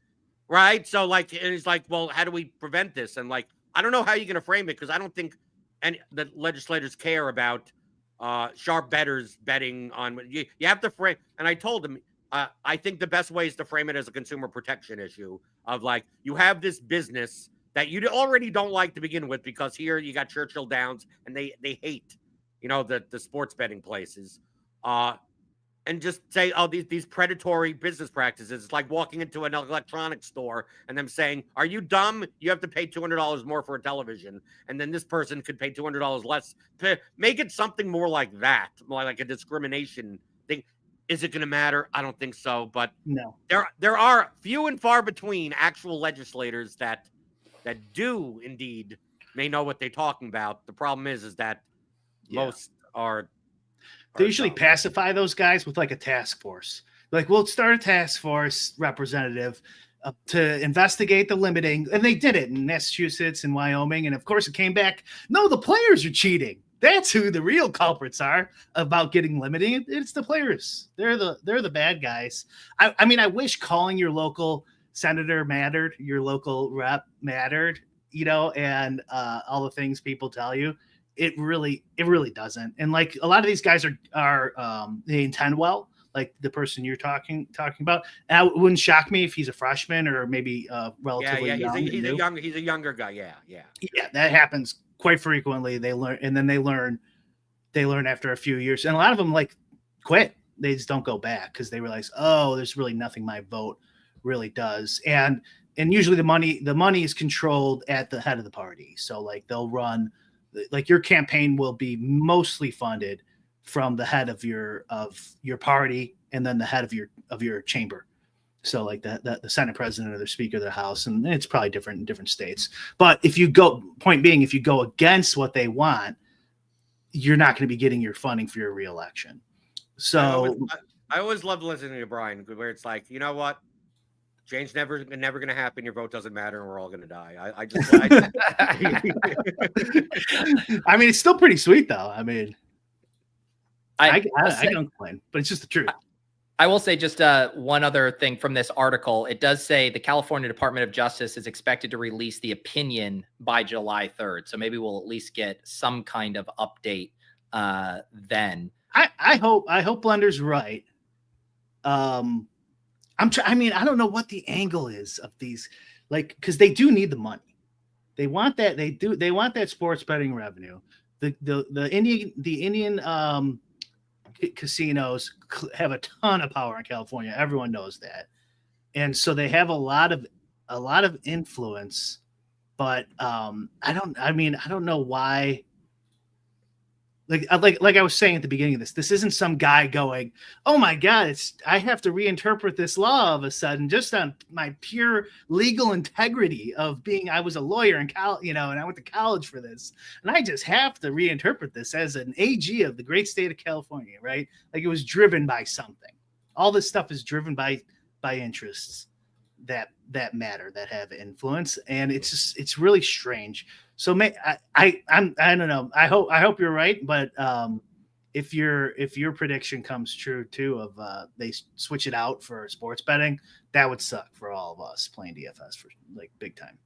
right? So like, it's like, well, how do we prevent this? And like, I don't know how you're going to frame it because I don't think any the legislators care about sharp bettors betting on. You have to frame. And I told him, I think the best way is to frame it as a consumer protection issue of like, you have this business that you already don't like to begin with because here you got Churchill Downs and they hate, the sports betting places. And just say, oh, these predatory business practices. It's like walking into an electronics store and them saying, are you dumb? You have to pay $200 more for a television. And then this person could pay $200 less. To make it something more like that, more like a discrimination thing. Is it going to matter? I don't think so. But no, there are few and far between actual legislators that do indeed may know what they're talking about. The problem is that most are. They usually pacify those guys with like a task force. Like, we'll start a task force representative to investigate the limiting. And they did it in Massachusetts and Wyoming. And of course it came back. No, the players are cheating. That's who the real culprits are about getting limiting. It's the players. They're the bad guys. I mean, I wish calling your local senator mattered, your local rep mattered, and all the things people tell you. It really doesn't. And like a lot of these guys are they intend well, like the person you're talking about. And it wouldn't shock me if he's a freshman or maybe relatively young. He's a younger guy. Yeah. That happens quite frequently. They learn after a few years, and a lot of them like quit. They just don't go back because they realize, oh, there's really nothing my vote really does. And usually the money is controlled at the head of the party. So like they'll run. Like your campaign will be mostly funded from the head of your party and then the head of your chamber. So like the Senate president or the Speaker of the House, and it's probably different in different states. But if you go against what they want, you're not going to be getting your funding for your reelection. So I always loved listening to Brian, where it's like, you know what? Change never going to happen. Your vote doesn't matter, and we're all going to die. I mean, it's still pretty sweet, though. I mean, I don't complain, but it's just the truth. I will say just one other thing from this article. It does say the California Department of Justice is expected to release the opinion by July 3rd. So maybe we'll at least get some kind of update then. I hope Blender's right. I mean, I don't know what the angle is of these, like, because they do need the money. They want that. They want that sports betting revenue. The Indian casinos have a ton of power in California. Everyone knows that, and so they have a lot of influence. But I don't know why. Like I was saying at the beginning of this isn't some guy going, oh my God, I have to reinterpret this law all of a sudden just on my pure legal integrity of I was a lawyer in college, and I went to college for this. And I just have to reinterpret this as an AG of the great state of California, right? Like it was driven by something. All this stuff is driven by interests that matter, that have influence. And it's really strange. So I don't know. I hope you're right, but if your prediction comes true too of they switch it out for sports betting, that would suck for all of us playing DFS for like big time.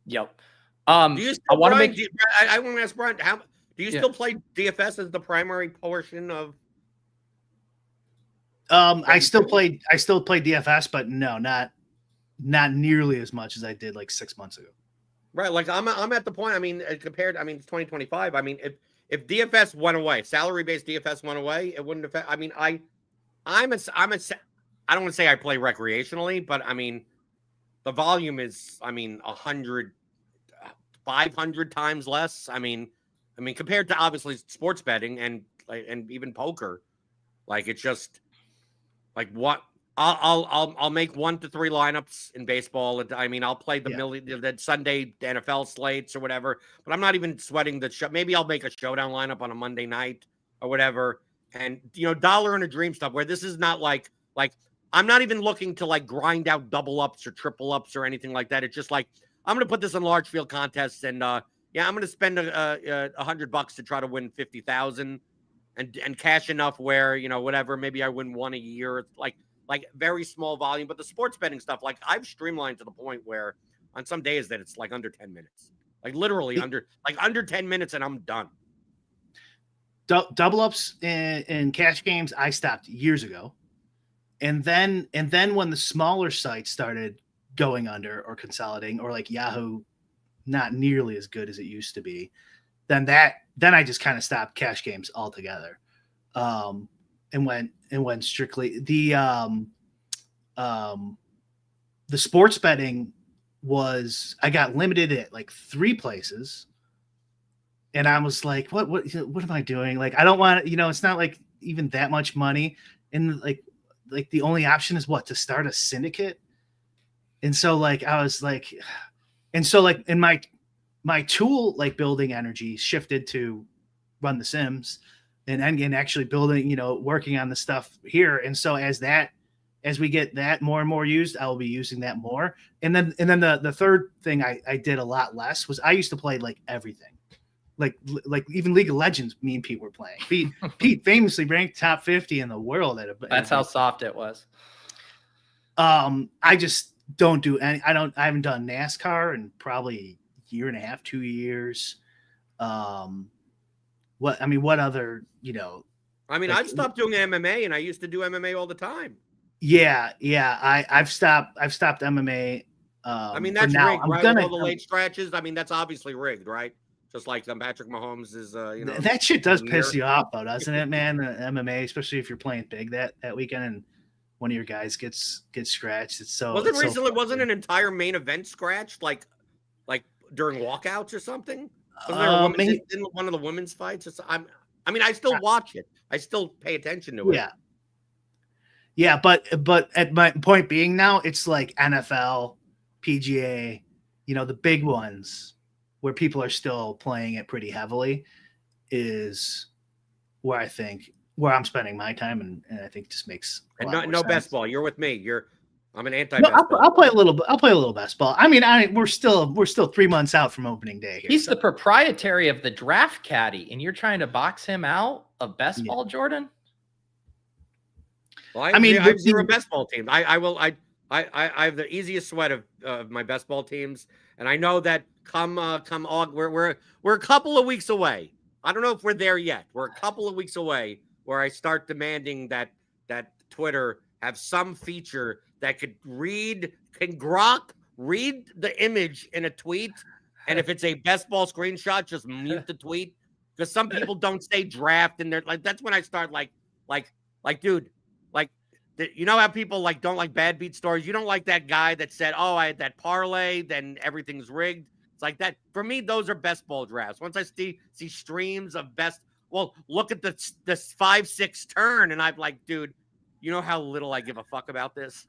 Yep. Do you still, I want to ask Brian, do you still play DFS as the primary portion of? I still play DFS, but no, not nearly as much as I did like 6 months ago. Right, like I'm at the point. I mean, it's 2025. I mean, if DFS went away, salary-based DFS went away, it wouldn't affect. I mean, I don't want to say I play recreationally, but I mean, the volume is 100, 500 times less. I mean, compared to obviously sports betting and even poker, like it's just like what. I'll make 1 to 3 lineups in baseball. I mean, I'll play the Sunday NFL slates or whatever, but I'm not even sweating the show. Maybe I'll make a showdown lineup on a Monday night or whatever. And dollar and a dream stuff where this is not like I'm not even looking to like grind out double ups or triple ups or anything like that. It's just like I'm going to put this in large field contests and I'm going to spend $100 to try to win 50,000 and cash enough where whatever, maybe I win one a year. Like like very small volume. But the sports betting stuff, like I've streamlined to the point where on some days that it's like under 10 minutes, like literally under 10 minutes, and I'm done. Double ups in cash games, I stopped years ago. And then when the smaller sites started going under or consolidating, or like Yahoo, not nearly as good as it used to be, then I just kind of stopped cash games altogether, and went strictly the sports betting was, I got limited at like 3 places, and I was like, what am I doing? Like, I don't want, it's not like even that much money, and like the only option is to start a syndicate. And so like I was like, and so like in my tool, like building energy shifted to run the Sims and actually building, working on the stuff here. And so as we get that more and more used, I will be using that more. And then the third thing I did a lot less was I used to play like everything. Like even League of Legends, me and Pete were playing. Pete famously ranked top 50 in the world. That's how soft it was. I just don't do any. I haven't done NASCAR in probably a year and a half, 2 years. What other, I've stopped doing MMA, and I used to do MMA all the time. Yeah. I've stopped MMA. That's rigged, right? With all the late stretches. That's obviously rigged, right? Just like Patrick Mahomes is, that shit does piss you off, though, doesn't it, man? The MMA, especially if you're playing big that weekend and one of your guys gets scratched. It's so. Wasn't an entire main event scratched like during walkouts or something? Wasn't there in one of the women's fights? I still watch it. I still pay attention to it. Yeah, but at my point being now, it's like NFL, PGA, the big ones, where people are still playing it pretty heavily, is where I'm spending my time, and I think just makes no best ball. You're with me. I'm an anti. I'll play a little best ball. We're still 3 months out from opening day here. He's the proprietary of the Draft Caddy, and you're trying to box him out of best ball, Jordan. Well, I have 0 best ball teams. I have the easiest sweat of my best ball teams, and I know that come August, we're a couple of weeks away. I don't know if we're there yet. We're a couple of weeks away where I start demanding that Twitter have some feature that can Grok read the image in a tweet, and if it's a best ball screenshot, just mute the tweet, because some people don't say draft, and they're like, that's when I start like dude. You know how people don't like bad beat stories? You don't like that guy that said, "Oh, I had that parlay, then everything's rigged." It's like that. For me, those are best ball drafts. Once I see streams of best, look at this 5-6 turn, and I'm like, dude, you know how little I give a fuck about this.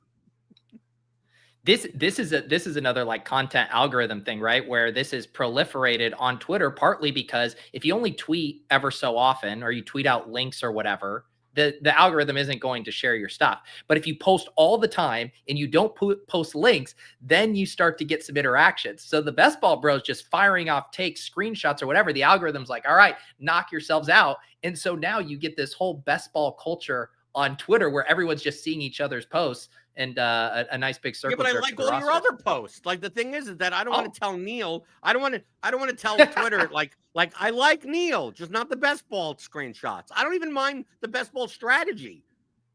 This is another like content algorithm thing, right? Where this is proliferated on Twitter, partly because if you only tweet ever so often, or you tweet out links or whatever, the algorithm isn't going to share your stuff. But if you post all the time and you don't post links, then you start to get some interactions. So the best ball bros just firing off takes, screenshots or whatever, the algorithm's like, all right, knock yourselves out. And so now you get this whole best ball culture on Twitter where everyone's just seeing each other's posts and a nice big circle. Yeah, but I like all your other posts. Like the thing is that I don't want to tell Neil. I don't want to tell Twitter like I like Neil, just not the best ball screenshots. I don't even mind the best ball strategy.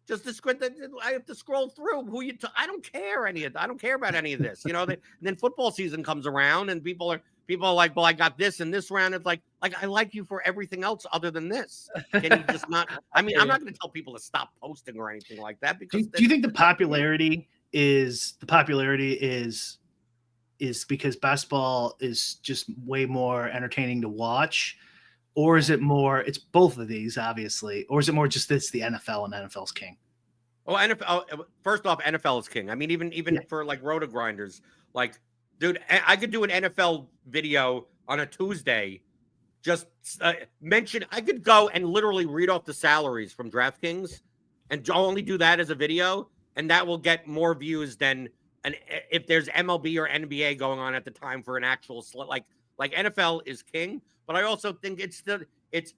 Just I have to scroll through who you. I don't care I don't care about any of this. And then football season comes around and people are like, well, I got this in this round. It's like I like you for everything else other than this. Can you just not? I'm not going to tell people to stop posting or anything like that. Because do you think the popularity is because best ball is just way more entertaining to watch, or is it more? It's both of these, obviously, or is it more just it's the NFL and NFL's king? Oh, NFL. First off, NFL is king. Even for like roto grinders, like. Dude, I could do an NFL video on a Tuesday. Just mention, I could go and literally read off the salaries from DraftKings and only do that as a video. And that will get more views than if there's MLB or NBA going on at the time for an actual like NFL is king. But I also think it's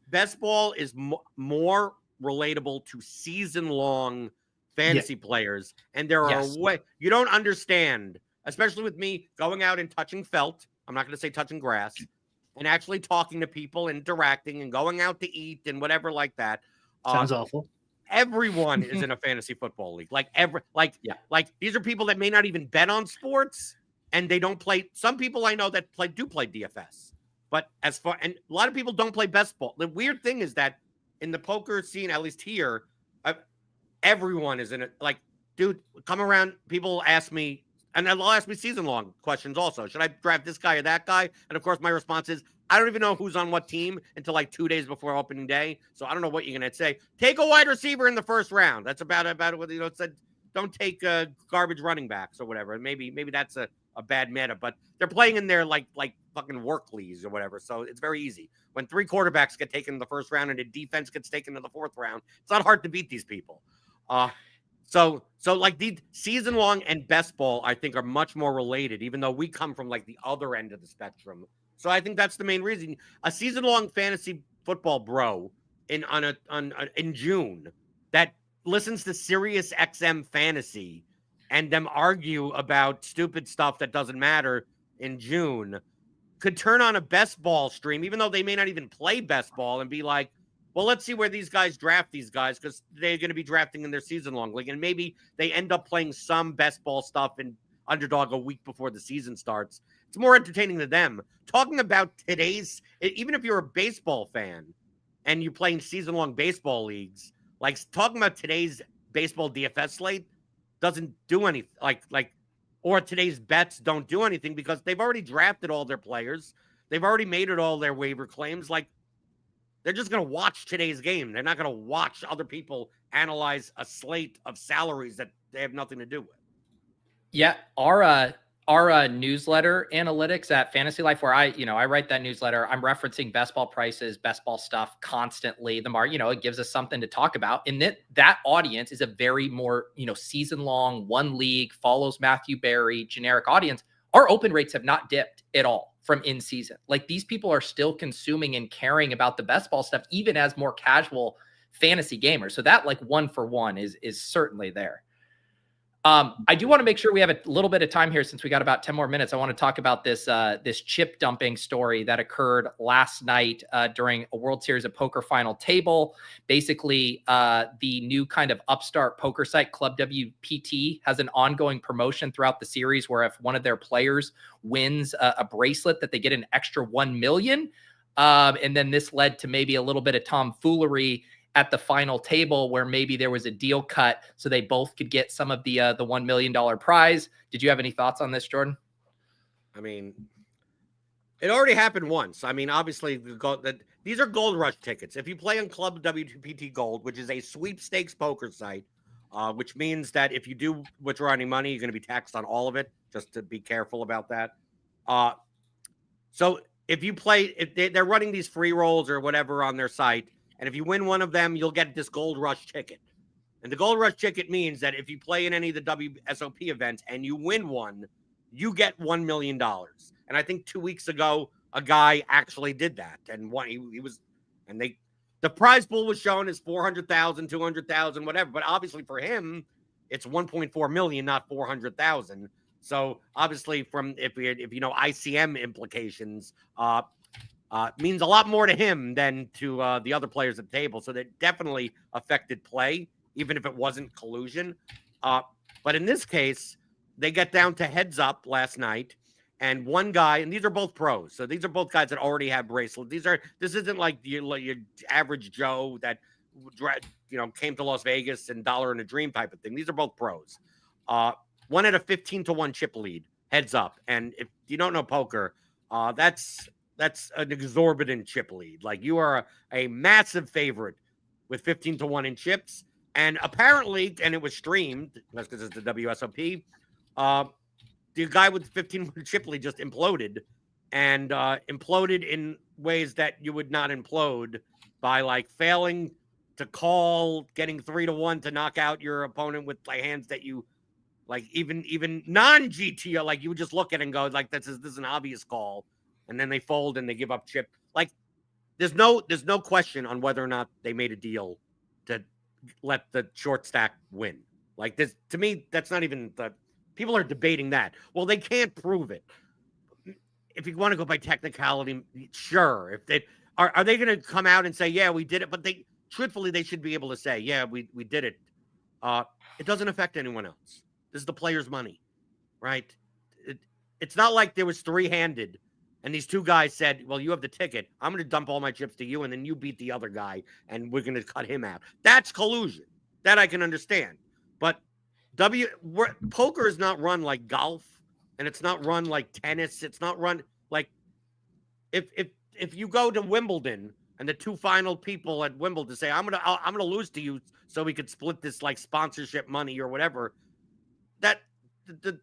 best ball is more relatable to season long fantasy players, and there are way you don't understand, especially with me going out and touching felt. I'm not going to say touching grass, and actually talking to people, interacting, and going out to eat and whatever like that. Sounds awful. Everyone is in a fantasy football league. Like these are people that may not even bet on sports, and they don't play. Some people I know that do play DFS, but and a lot of people don't play best ball. The weird thing is that in the poker scene, at least here, everyone is in it. Like, dude, come around. People ask me, and they'll ask me season-long questions also. Should I draft this guy or that guy? And of course, my response is, I don't even know who's on what team until like 2 days before opening day. So I don't know what you're going to say. Take a wide receiver in the first round. That's about what it said. Don't take garbage running backs or whatever. Maybe that's a bad meta, but they're playing in their like fucking work leagues or whatever. So it's very easy. When 3 quarterbacks get taken in the first round and a defense gets taken in the 4th round, it's not hard to beat these people. So like the season long and best ball, I think, are much more related, even though we come from like the other end of the spectrum. So I think that's the main reason. A season long fantasy football bro in June that listens to Sirius XM Fantasy and them argue about stupid stuff that doesn't matter in June could turn on a best ball stream, even though they may not even play best ball, and be like, well, let's see where these guys draft these guys, because they're going to be drafting in their season-long league. And maybe they end up playing some best ball stuff in Underdog a week before the season starts. It's more entertaining to them. Talking about today's, even if you're a baseball fan and you're playing season-long baseball leagues, like talking about today's baseball DFS slate doesn't do anything. Or today's bets don't do anything because they've already drafted all their players. They've already made it all their waiver claims. Like, they're just going to watch today's game. They're not going to watch other people analyze a slate of salaries that they have nothing to do with. Yeah, our newsletter analytics at Fantasy Life, where I write that newsletter, I'm referencing best ball prices, best ball stuff constantly. It gives us something to talk about. And that audience is a very more, season long, one league, follows Matthew Berry, generic audience. Our open rates have not dipped at all from in season. Like, these people are still consuming and caring about the best ball stuff, even as more casual fantasy gamers. So that like 1-for-1 is certainly there. I do want to make sure we have a little bit of time here, since we got about 10 more minutes. I want to talk about this chip dumping story that occurred last night during a World Series of Poker final table. Basically, the new kind of upstart poker site, ClubWPT, has an ongoing promotion throughout the series where if one of their players wins a bracelet, that they get an extra $1 million. And then this led to maybe a little bit of tomfoolery at the final table, where maybe there was a deal cut so they both could get some of the $1 million prize. Did you have any thoughts on this, Jordan? I mean, it already happened once. I mean, obviously, these are Gold Rush tickets. If you play on ClubWPT Gold, which is a sweepstakes poker site, which means that if you do withdraw any money, you're going to be taxed on all of it, just to be careful about that. So if you play, if they're running these free rolls or whatever on their site, and if you win one of them, you'll get this Gold Rush ticket. And the Gold Rush ticket means that if you play in any of the WSOP events and you win one, you get $1 million. And I think 2 weeks ago, a guy actually did that. And the prize pool was shown as 400,000, 200,000, whatever. But obviously for him, it's 1.4 million, not 400,000. So obviously if you know ICM implications, means a lot more to him than to the other players at the table. So that definitely affected play, even if it wasn't collusion. But in this case, they get down to heads up last night. And one guy, and these are both pros. So these are both guys that already have bracelets. This isn't like your average Joe that, came to Las Vegas and dollar in a dream type of thing. These are both pros. One had a 15-1 chip lead, heads up. And if you don't know poker, that's an exorbitant chip lead. Like, you are a massive favorite with 15-1 in chips. And apparently, and it was streamed, that's because it's the WSOP, the guy with 15-1 chip lead just imploded, and imploded in ways that you would not implode by, like, failing to call, getting 3-1 to knock out your opponent with like hands that you, like, even non-GTO, like, you would just look at it and go, like, this is an obvious call. And then they fold and they give up chip. Like, there's no question on whether or not they made a deal to let the short stack win. Like this, to me, that's not even the people are debating that. Well, they can't prove it. If you want to go by technicality, sure. If they are they going to come out and say, yeah, we did it? But truthfully, they should be able to say, yeah, we did it. It doesn't affect anyone else. This is the player's money, right? It's not like there was three-handed and these two guys said, well, you have the ticket. I'm going to dump all my chips to you, and then you beat the other guy, and we're going to cut him out. That's collusion. That I can understand. But poker is not run like golf, and it's not run like tennis. It's not run like if you go to Wimbledon and the two final people at Wimbledon say, I'm gonna lose to you so we could split this like sponsorship money or whatever, that the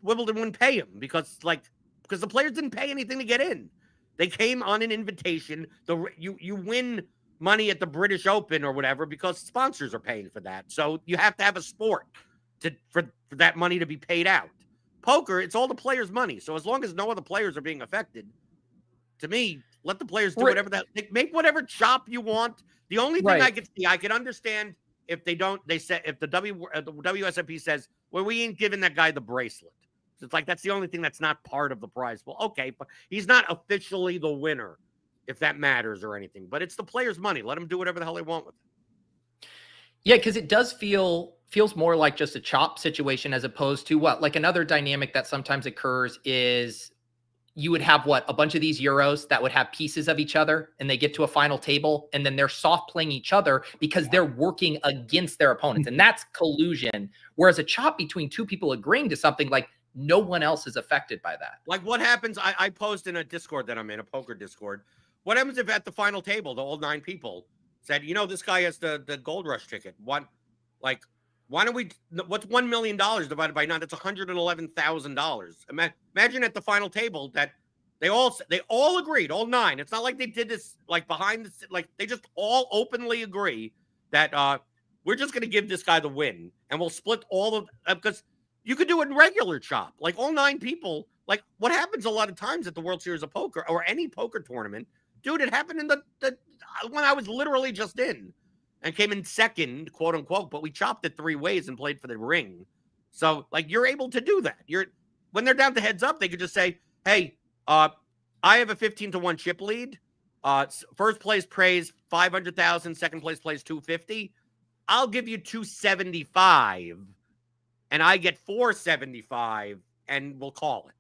Wimbledon wouldn't pay him because the players didn't pay anything to get in. They came on an invitation. You win money at the British Open or whatever because sponsors are paying for that. So you have to have a sport for that money to be paid out. Poker, it's all the players' money. So as long as no other players are being affected, to me, let the players do whatever make whatever chop you want. The only thing I can understand if they say if the WSOP says, well, we ain't giving that guy the bracelet. So it's like that's the only thing that's not part of the prize. Well, okay, but he's not officially the winner, if that matters or anything. But it's the players' money. Let them do whatever the hell they want with it. Yeah, because it does feels more like just a chop situation as opposed to like another dynamic that sometimes occurs is you would have a bunch of these Euros that would have pieces of each other and they get to a final table and then they're soft playing each other because they're working against their opponents. And that's collusion. Whereas a chop between two people agreeing to something, like no one else is affected by that. Like what happens? I post in a Discord that I'm in, a poker Discord. What happens if at the final table, the all 9 people said, this guy has the Gold Rush ticket. Why don't we, what's $1 million divided by 9? That's $111,000. Imagine at the final table that they all agreed, all 9. It's not like they did this like behind the, like they just all openly agree that we're just going to give this guy the win and we'll split all of, because you could do it in regular chop. Like all 9 people, like what happens a lot of times at the World Series of Poker or any poker tournament, dude, it happened in the when I was literally just in. And came in second, quote unquote, but we chopped it 3 ways and played for the ring. So, like, you're able to do that. When they're down to heads up, they could just say, "Hey, I have a 15-1 chip lead. First place pays 500,000. Second place plays 250. I'll give you 275, and I get 475, and we'll call it."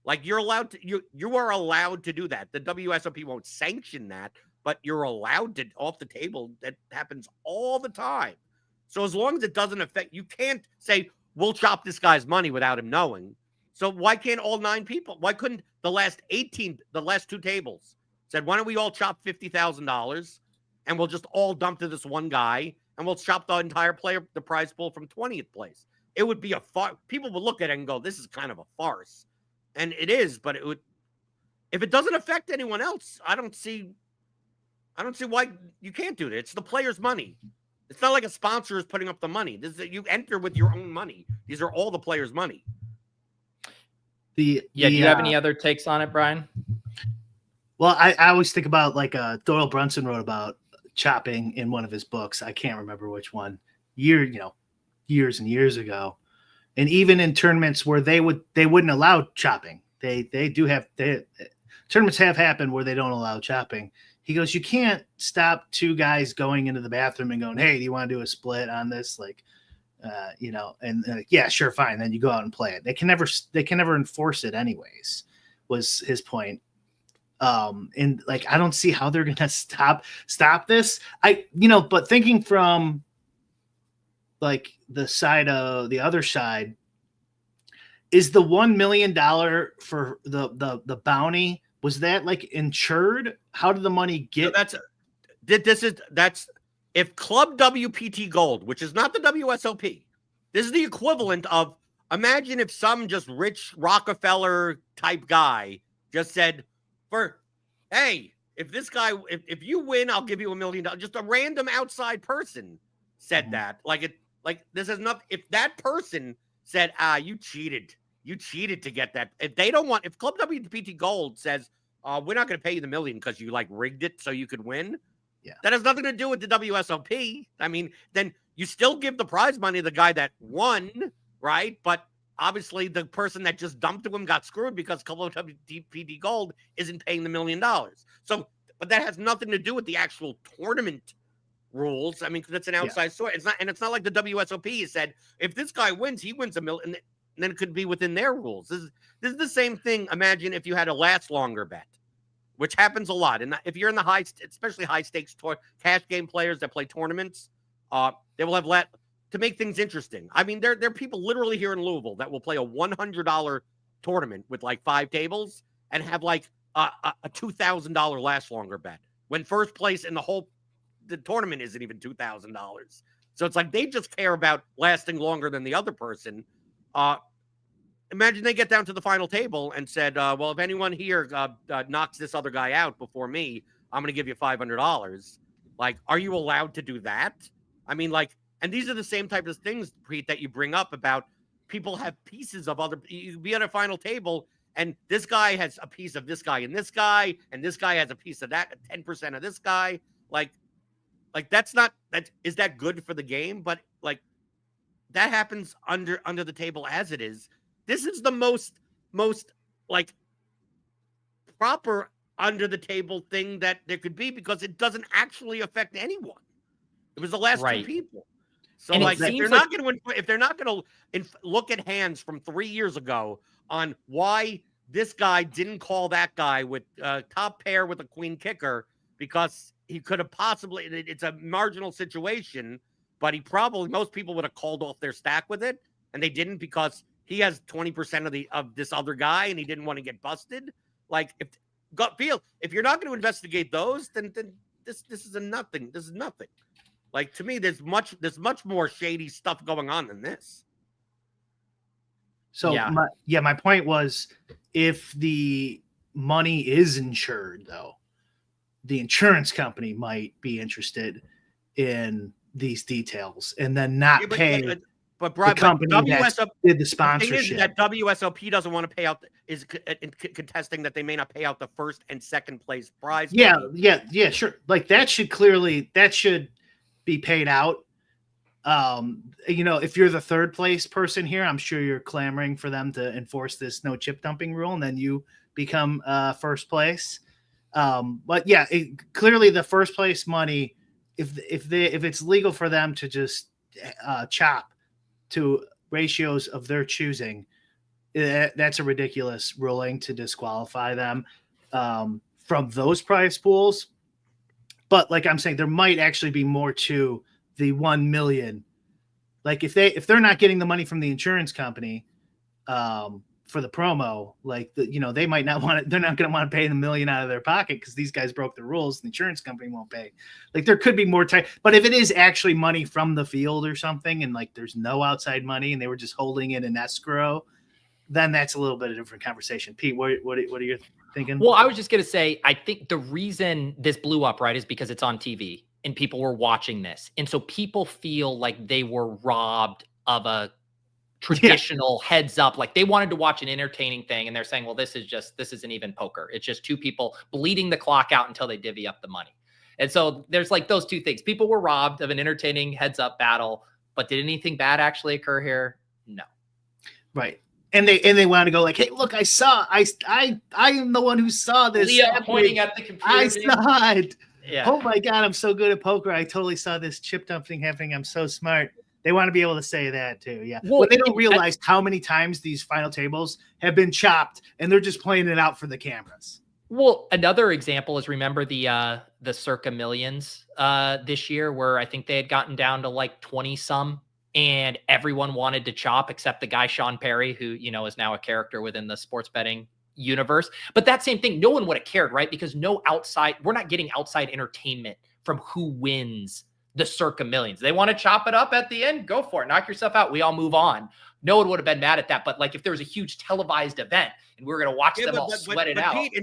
Like you're allowed to. You are allowed to do that. The WSOP won't sanction that. But you're allowed to off the table. That happens all the time. So as long as it doesn't affect, you can't say, we'll chop this guy's money without him knowing. So why can't all 9 people? Why couldn't the last 2 tables said, why don't we all chop $50,000 and we'll just all dump to this one guy and we'll chop the entire the prize pool from 20th place. It would be people would look at it and go, this is kind of a farce. And it is, but it would, if it doesn't affect anyone else, I don't see why you can't do that. It's the player's money. It's not like a sponsor is putting up the money. You enter with your own money. These are all the players' money. Do you have any other takes on it, Brian? Well, I always think about like Doyle Brunson wrote about chopping in one of his books. I can't remember which one. Years and years ago. And even in tournaments where they wouldn't allow chopping. Tournaments have happened where they don't allow chopping. He goes, you can't stop 2 guys going into the bathroom and going, hey, do you want to do a split on this? Like, yeah, sure, fine. Then you go out and play it. They can never enforce it anyways, was his point. And like, I don't see how they're going to stop this. But thinking from like the other side, is the $1 million for the bounty, was that like insured? How did the money get? So that's if Club WPT Gold, which is not the WSOP, this is the equivalent of, imagine if some just rich Rockefeller type guy just said, hey, if this guy, if you win, I'll give you $1 million. Just a random outside person said that. Like this is not, if that person said, you cheated to get that. If Club WPT Gold says, we're not going to pay you the $1 million because you like rigged it so you could win, Yeah. That has nothing to do with the WSOP. I mean, then you still give the prize money to the guy that won, right? But obviously the person that just dumped him got screwed because ClubWPT Gold isn't paying the $1 million. So, but that has nothing to do with the actual tournament rules. I mean, because it's an outside source. It's not, and it's not like the WSOP said, if this guy wins, he wins $1 million, and then it could be within their rules. This is the same thing. Imagine if you had a last longer bet, which happens a lot. And if you're in the especially high stakes cash game players that play tournaments, they will have to make things interesting. I mean, there are people literally here in Louisville that will play a $100 tournament with like 5 tables and have like a $2,000 last longer bet when first place in the tournament isn't even $2,000. So it's like they just care about lasting longer than the other person. Imagine they get down to the final table and said, well, if anyone here knocks this other guy out before me, I'm going to give you $500. Like, are you allowed to do that? I mean, like, and these are the same type of things, Preet, that you bring up about people have pieces of you be at a final table and this guy has a piece of this guy, and this guy has a piece of that, 10% of this guy. Like is that good for the game? But like that happens under the table as it is. This is the most like proper under the table thing that there could be because it doesn't actually affect anyone. It was the last 2 people. So like if they're not going to look at hands from 3 years ago on why this guy didn't call that guy with top pair with a queen kicker because he could have possibly, it's a marginal situation, but most people would have called off their stack with it, and they didn't because he has 20% of this other guy and he didn't want to get busted. Like if you're not going to investigate those, then this is nothing. This is nothing. Like to me, there's much more shady stuff going on than this. So my point was, if the money is insured, though, the insurance company might be interested in these details and then not pay. But the company that did the sponsorship. The thing is that WSOP doesn't want to pay out, is contesting that they may not pay out the first and second place prize. Yeah, sure. Like that should be paid out. If you're the third place person here, I'm sure you're clamoring for them to enforce this no chip dumping rule, and then you become first place. But yeah, clearly the first place money, if it's legal for them to just chop to ratios of their choosing, that's a ridiculous ruling to disqualify them from those prize pools. But like I'm saying, there might actually be more to the 1 million. Like if they're not getting the money from the insurance company for the promo, like they might not want it. They're not going to want to pay the $1 million out of their pocket because these guys broke the rules. The insurance company won't pay. Like there could be more time. But if it is actually money from the field or something, and like there's no outside money and they were just holding it in escrow, then that's a little bit of a different conversation. Pete, what are you thinking? Well, I was just going to say, I think the reason this blew up, right, is because it's on TV and people were watching this. And so people feel like they were robbed of a traditional heads up. Like they wanted to watch an entertaining thing and they're saying, well, this isn't even poker. It's just 2 people bleeding the clock out until they divvy up the money. And so there's like those 2 things. People were robbed of an entertaining heads up battle, but did anything bad actually occur here? No. Right. And they want to go like, hey, look, I am the one who saw this. Leah pointing at the computer. I saw it. Yeah. Oh my God, I'm so good at poker. I totally saw this chip dumping happening. I'm so smart. They want to be able to say that too. Yeah. Well, they don't realize how many times these final tables have been chopped and they're just playing it out for the cameras. Well, another example is, remember the Circa Millions this year, where I think they had gotten down to like 20 some. And everyone wanted to chop except the guy, Sean Perry, who, is now a character within the sports betting universe. But that same thing, no one would have cared, right? Because we're not getting outside entertainment from who wins the Circa Millions. They want to chop it up at the end. Go for it. Knock yourself out. We all move on. No one would have been mad at that. But like if there was a huge televised event and we were going to watch them all sweat it out. Pete,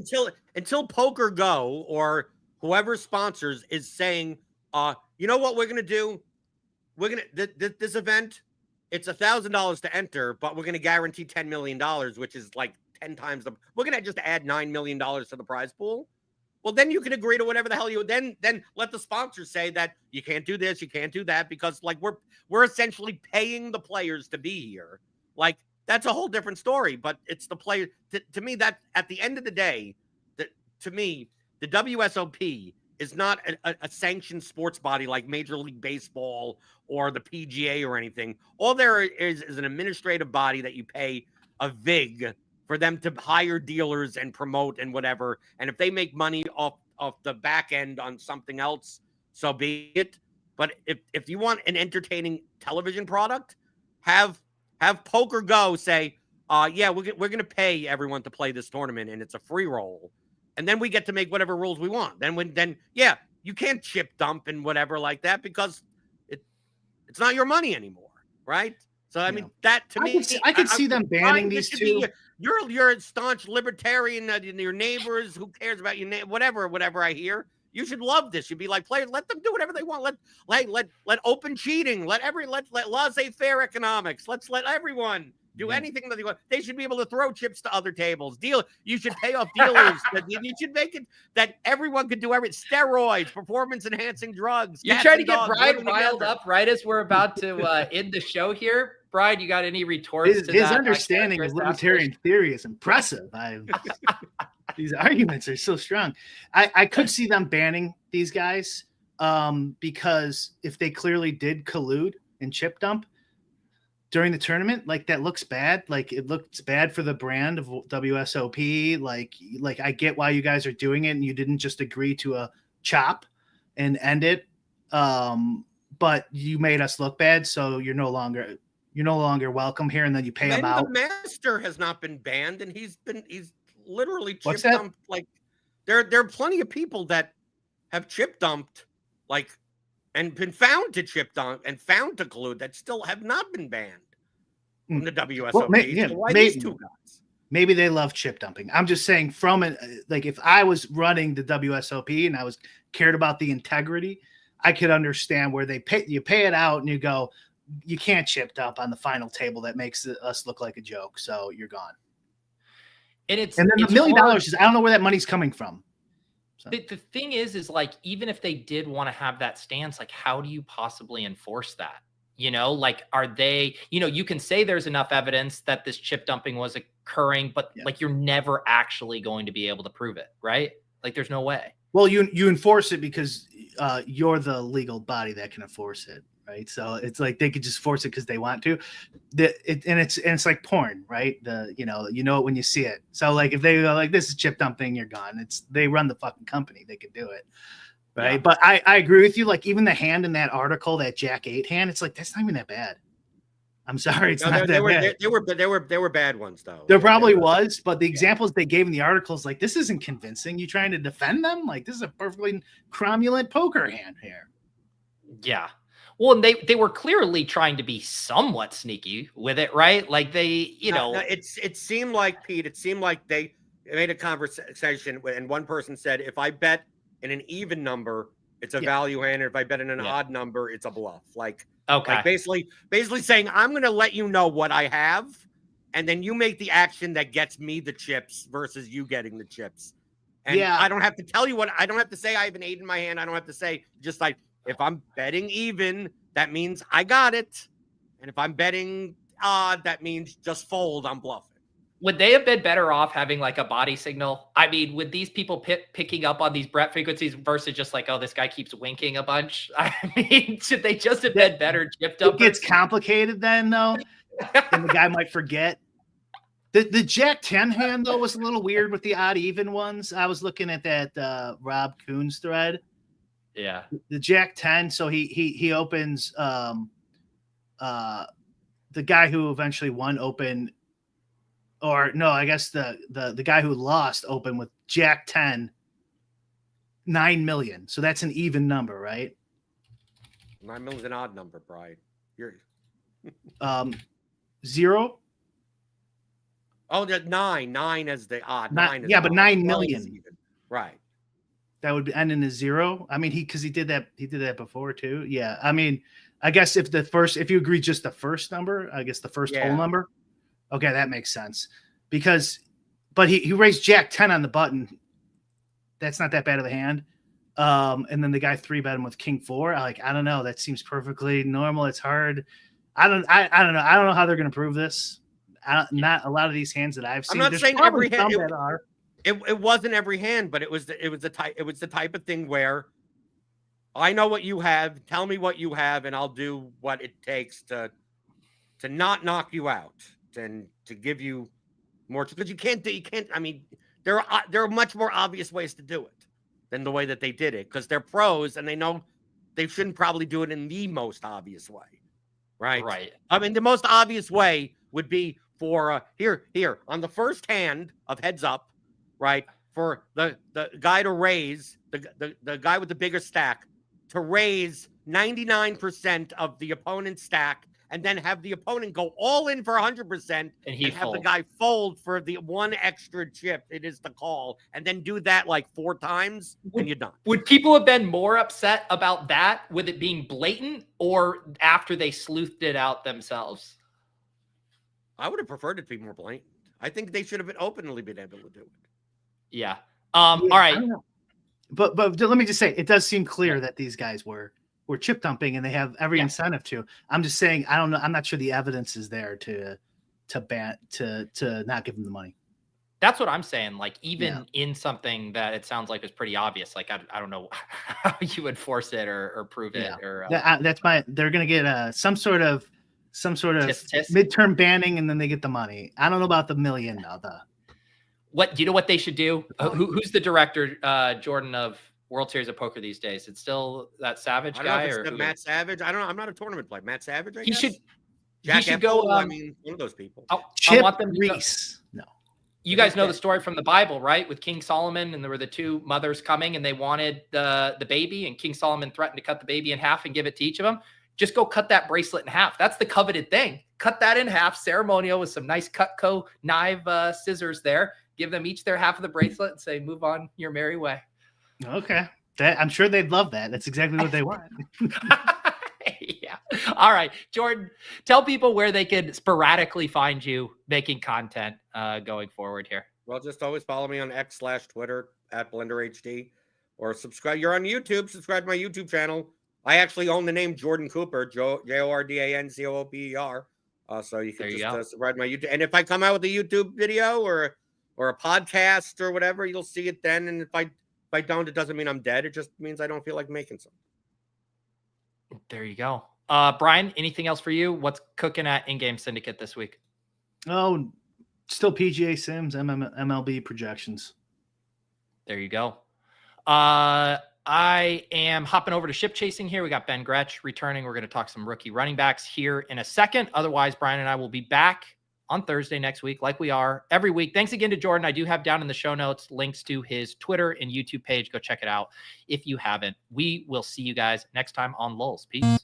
until Poker Go or whoever sponsors is saying, you know what we're going to do? We're going to, this event, it's $1,000 to enter, but we're going to guarantee $10 million, which is like 10 times we're going to just add $9 million to the prize pool. well, then you can agree to whatever the hell you then let the sponsors say that you can't do this, you can't do that, because like we're essentially paying the players to be here. Like that's a whole different story. But it's the player to me that at the end of the day, that to me the WSOP is not a sanctioned sports body like Major League Baseball or the PGA or anything. All there is an administrative body that you pay a VIG for them to hire dealers and promote and whatever. And if they make money off the back end on something else, so be it. But if you want an entertaining television product, have Poker Go say, yeah, we're going to pay everyone to play this tournament, and it's a free roll. And then we get to make whatever rules we want. Then yeah, you can't chip dump and whatever like that because it's not your money anymore, right? So I mean that to me, I could see them banning these two. You're a staunch libertarian. Your neighbors, who cares about your name? Whatever I hear, you should love this. You'd be like, players, let them do whatever they want. Let open cheating. Let laissez-faire economics. Let's let everyone do anything that they want. They should be able to throw chips to other tables. You should pay off dealers. You should make it that everyone could do everything. Steroids, performance-enhancing drugs. You're trying to get Brian riled up right as we're about to end the show here. Brian, you got any retorts to his that? understanding of libertarian theory is impressive. These arguments are so strong. I could see them banning these guys because if they clearly did collude and chip dump during the tournament, like that looks bad. Like it looks bad for the brand of WSOP. Like I get why you guys are doing it and you didn't just agree to a chop and end it. But you made us look bad, so you're no longer welcome here, and then you pay him out. The Master has not been banned, and he's literally chip dumped. Like there are plenty of people that have chip dumped, like, and been found to chip dump and found to collude that still have not been banned from the WSOP. Well, why these two guys? Maybe they love chip dumping. I'm just saying from it, like if I was running the WSOP and I was cared about the integrity, I could understand where you pay it out and you go, you can't chip dump on the final table. That makes us look like a joke. So you're gone. And then the $1 million is, I don't know where that money's coming from. So. The thing is like, even if they did want to have that stance, like how do you possibly enforce that? Like, are they, you can say there's enough evidence that this chip dumping was occurring, but like, you're never actually going to be able to prove it, right? Like there's no way. Well, you enforce it because you're the legal body that can enforce it. Right. So it's like they could just force it because they want to. It's like porn, right? You know it when you see it. So like if they go like this is chip dumping, you're gone. They run the fucking company. They could do it. Right. Yeah. But I agree with you. Like even the hand in that article, that Jack 8 hand, it's like that's not even that bad. I'm sorry, it's not that bad. They were bad ones though. There probably was, but the examples they gave in the articles, like this isn't convincing. You trying to defend them? Like this is a perfectly cromulent poker hand here. Yeah. Well, and they were clearly trying to be somewhat sneaky with it, right? Like they, it seemed like, Pete, they made a conversation and one person said, if I bet in an even number, it's a value hand. And if I bet in an odd number, it's a bluff. Like basically saying, I'm going to let you know what I have. And then you make the action that gets me the chips versus you getting the chips. And I don't have to tell you I don't have to say I have an 8 in my hand. I don't have to say just like, if I'm betting even, that means I got it. And if I'm betting odd, that means just fold, I'm bluffing. Would they have been better off having like a body signal? I mean, with these people picking up on these breath frequencies versus just like, oh, this guy keeps winking a bunch. I mean, should they just have been better chipped up? It gets complicated then, though. And the guy might forget. The Jack 10 hand, though, was a little weird with the odd even ones. I was looking at that Rob Coons thread. Yeah, the Jack 10. So he opens the guy who eventually won open, or no, I guess the guy who lost open with Jack 10, 9 million. So that's an even number, right? 9 million is an odd number, Brian. You're 0. Oh, the 9 is the odd. But 9 million, right? That would end in a 0. I mean, because he did that before too. Yeah. I mean, I guess if you agree just the first number, I guess the first whole number. Okay, that makes sense. But he raised Jack 10 on the button. that's not that bad of a hand. And then the guy 3-bet him with king 4. I don't know. That seems perfectly normal. It's hard. I don't know. I don't know how they're going to prove this. Not a lot of these hands that I've seen. I'm not saying every hand. It It wasn't every hand, but it was the type of thing where I know what you have. Tell me what you have, and I'll do what it takes to not knock you out and to give you more. Because you can't. I mean, there are much more obvious ways to do it than the way that they did it, because they're pros and they know they shouldn't probably do it in the most obvious way, right? Right. I mean, the most obvious way would be for here on the first hand of heads up, right? For the guy to raise the guy with the bigger stack to raise 99% of the opponent's stack, and then have the opponent go all in for 100%, and have the guy fold for the one extra chip. It is the call, and then do that like 4 times, and you're done. Would people have been more upset about that with it being blatant, or after they sleuthed it out themselves? I would have preferred it to be more blatant. I think they should have openly been able to do it. Yeah. All right. But let me just say, it does seem clear that these guys were chip dumping, and they have every incentive to. I'm just saying, I don't know. I'm not sure the evidence is there to not give them the money. That's what I'm saying. Like, even in something that it sounds like is pretty obvious, like I don't know how you would force it or prove it. Or they're going to get some sort of tisk. midterm banning, and then they get the money. I don't know about the million though. What do you know what they should do? Who's the director, Jordan, of World Series of Poker these days? It's still that Savage guy, or Matt Savage? I don't know. I'm not a tournament player. Matt Savage. He should Jack go. I mean, one of those people. Chip I want them Reese. No. You guys know the story from the Bible, right? With King Solomon, and there were the 2 mothers coming, and they wanted the baby, and King Solomon threatened to cut the baby in half and give it to each of them. Just go cut that bracelet in half. That's the coveted thing. Cut that in half, ceremonial, with some nice Cutco knife scissors there. Give them each their half of the bracelet and say, move on your merry way. Okay. I'm sure they'd love that. That's exactly what they want. Yeah. All right. Jordan, tell people where they can sporadically find you making content going forward here. Well, just always follow me on X/Twitter @BlenderHD, or subscribe. You're on YouTube. Subscribe to my YouTube channel. I actually own the name Jordan Cooper, JordanCooper. So you can subscribe to my YouTube. And if I come out with a YouTube video or a podcast or whatever, you'll see it then. And if I don't, it doesn't mean I'm dead. It just means I don't feel like making something. There you go. Brian, anything else for you? What's cooking at In-Game Syndicate this week? Oh, still PGA Sims, MLB projections. There you go. I am hopping over to ship chasing here. We got Ben Gretsch returning. We're going to talk some rookie running backs here in a second. Otherwise, Brian and I will be back on Thursday next week, like we are every week. Thanks again to Jordan. I do have down in the show notes links to his Twitter and YouTube page. Go check it out if you haven't. We will see you guys next time on Lulz. Peace.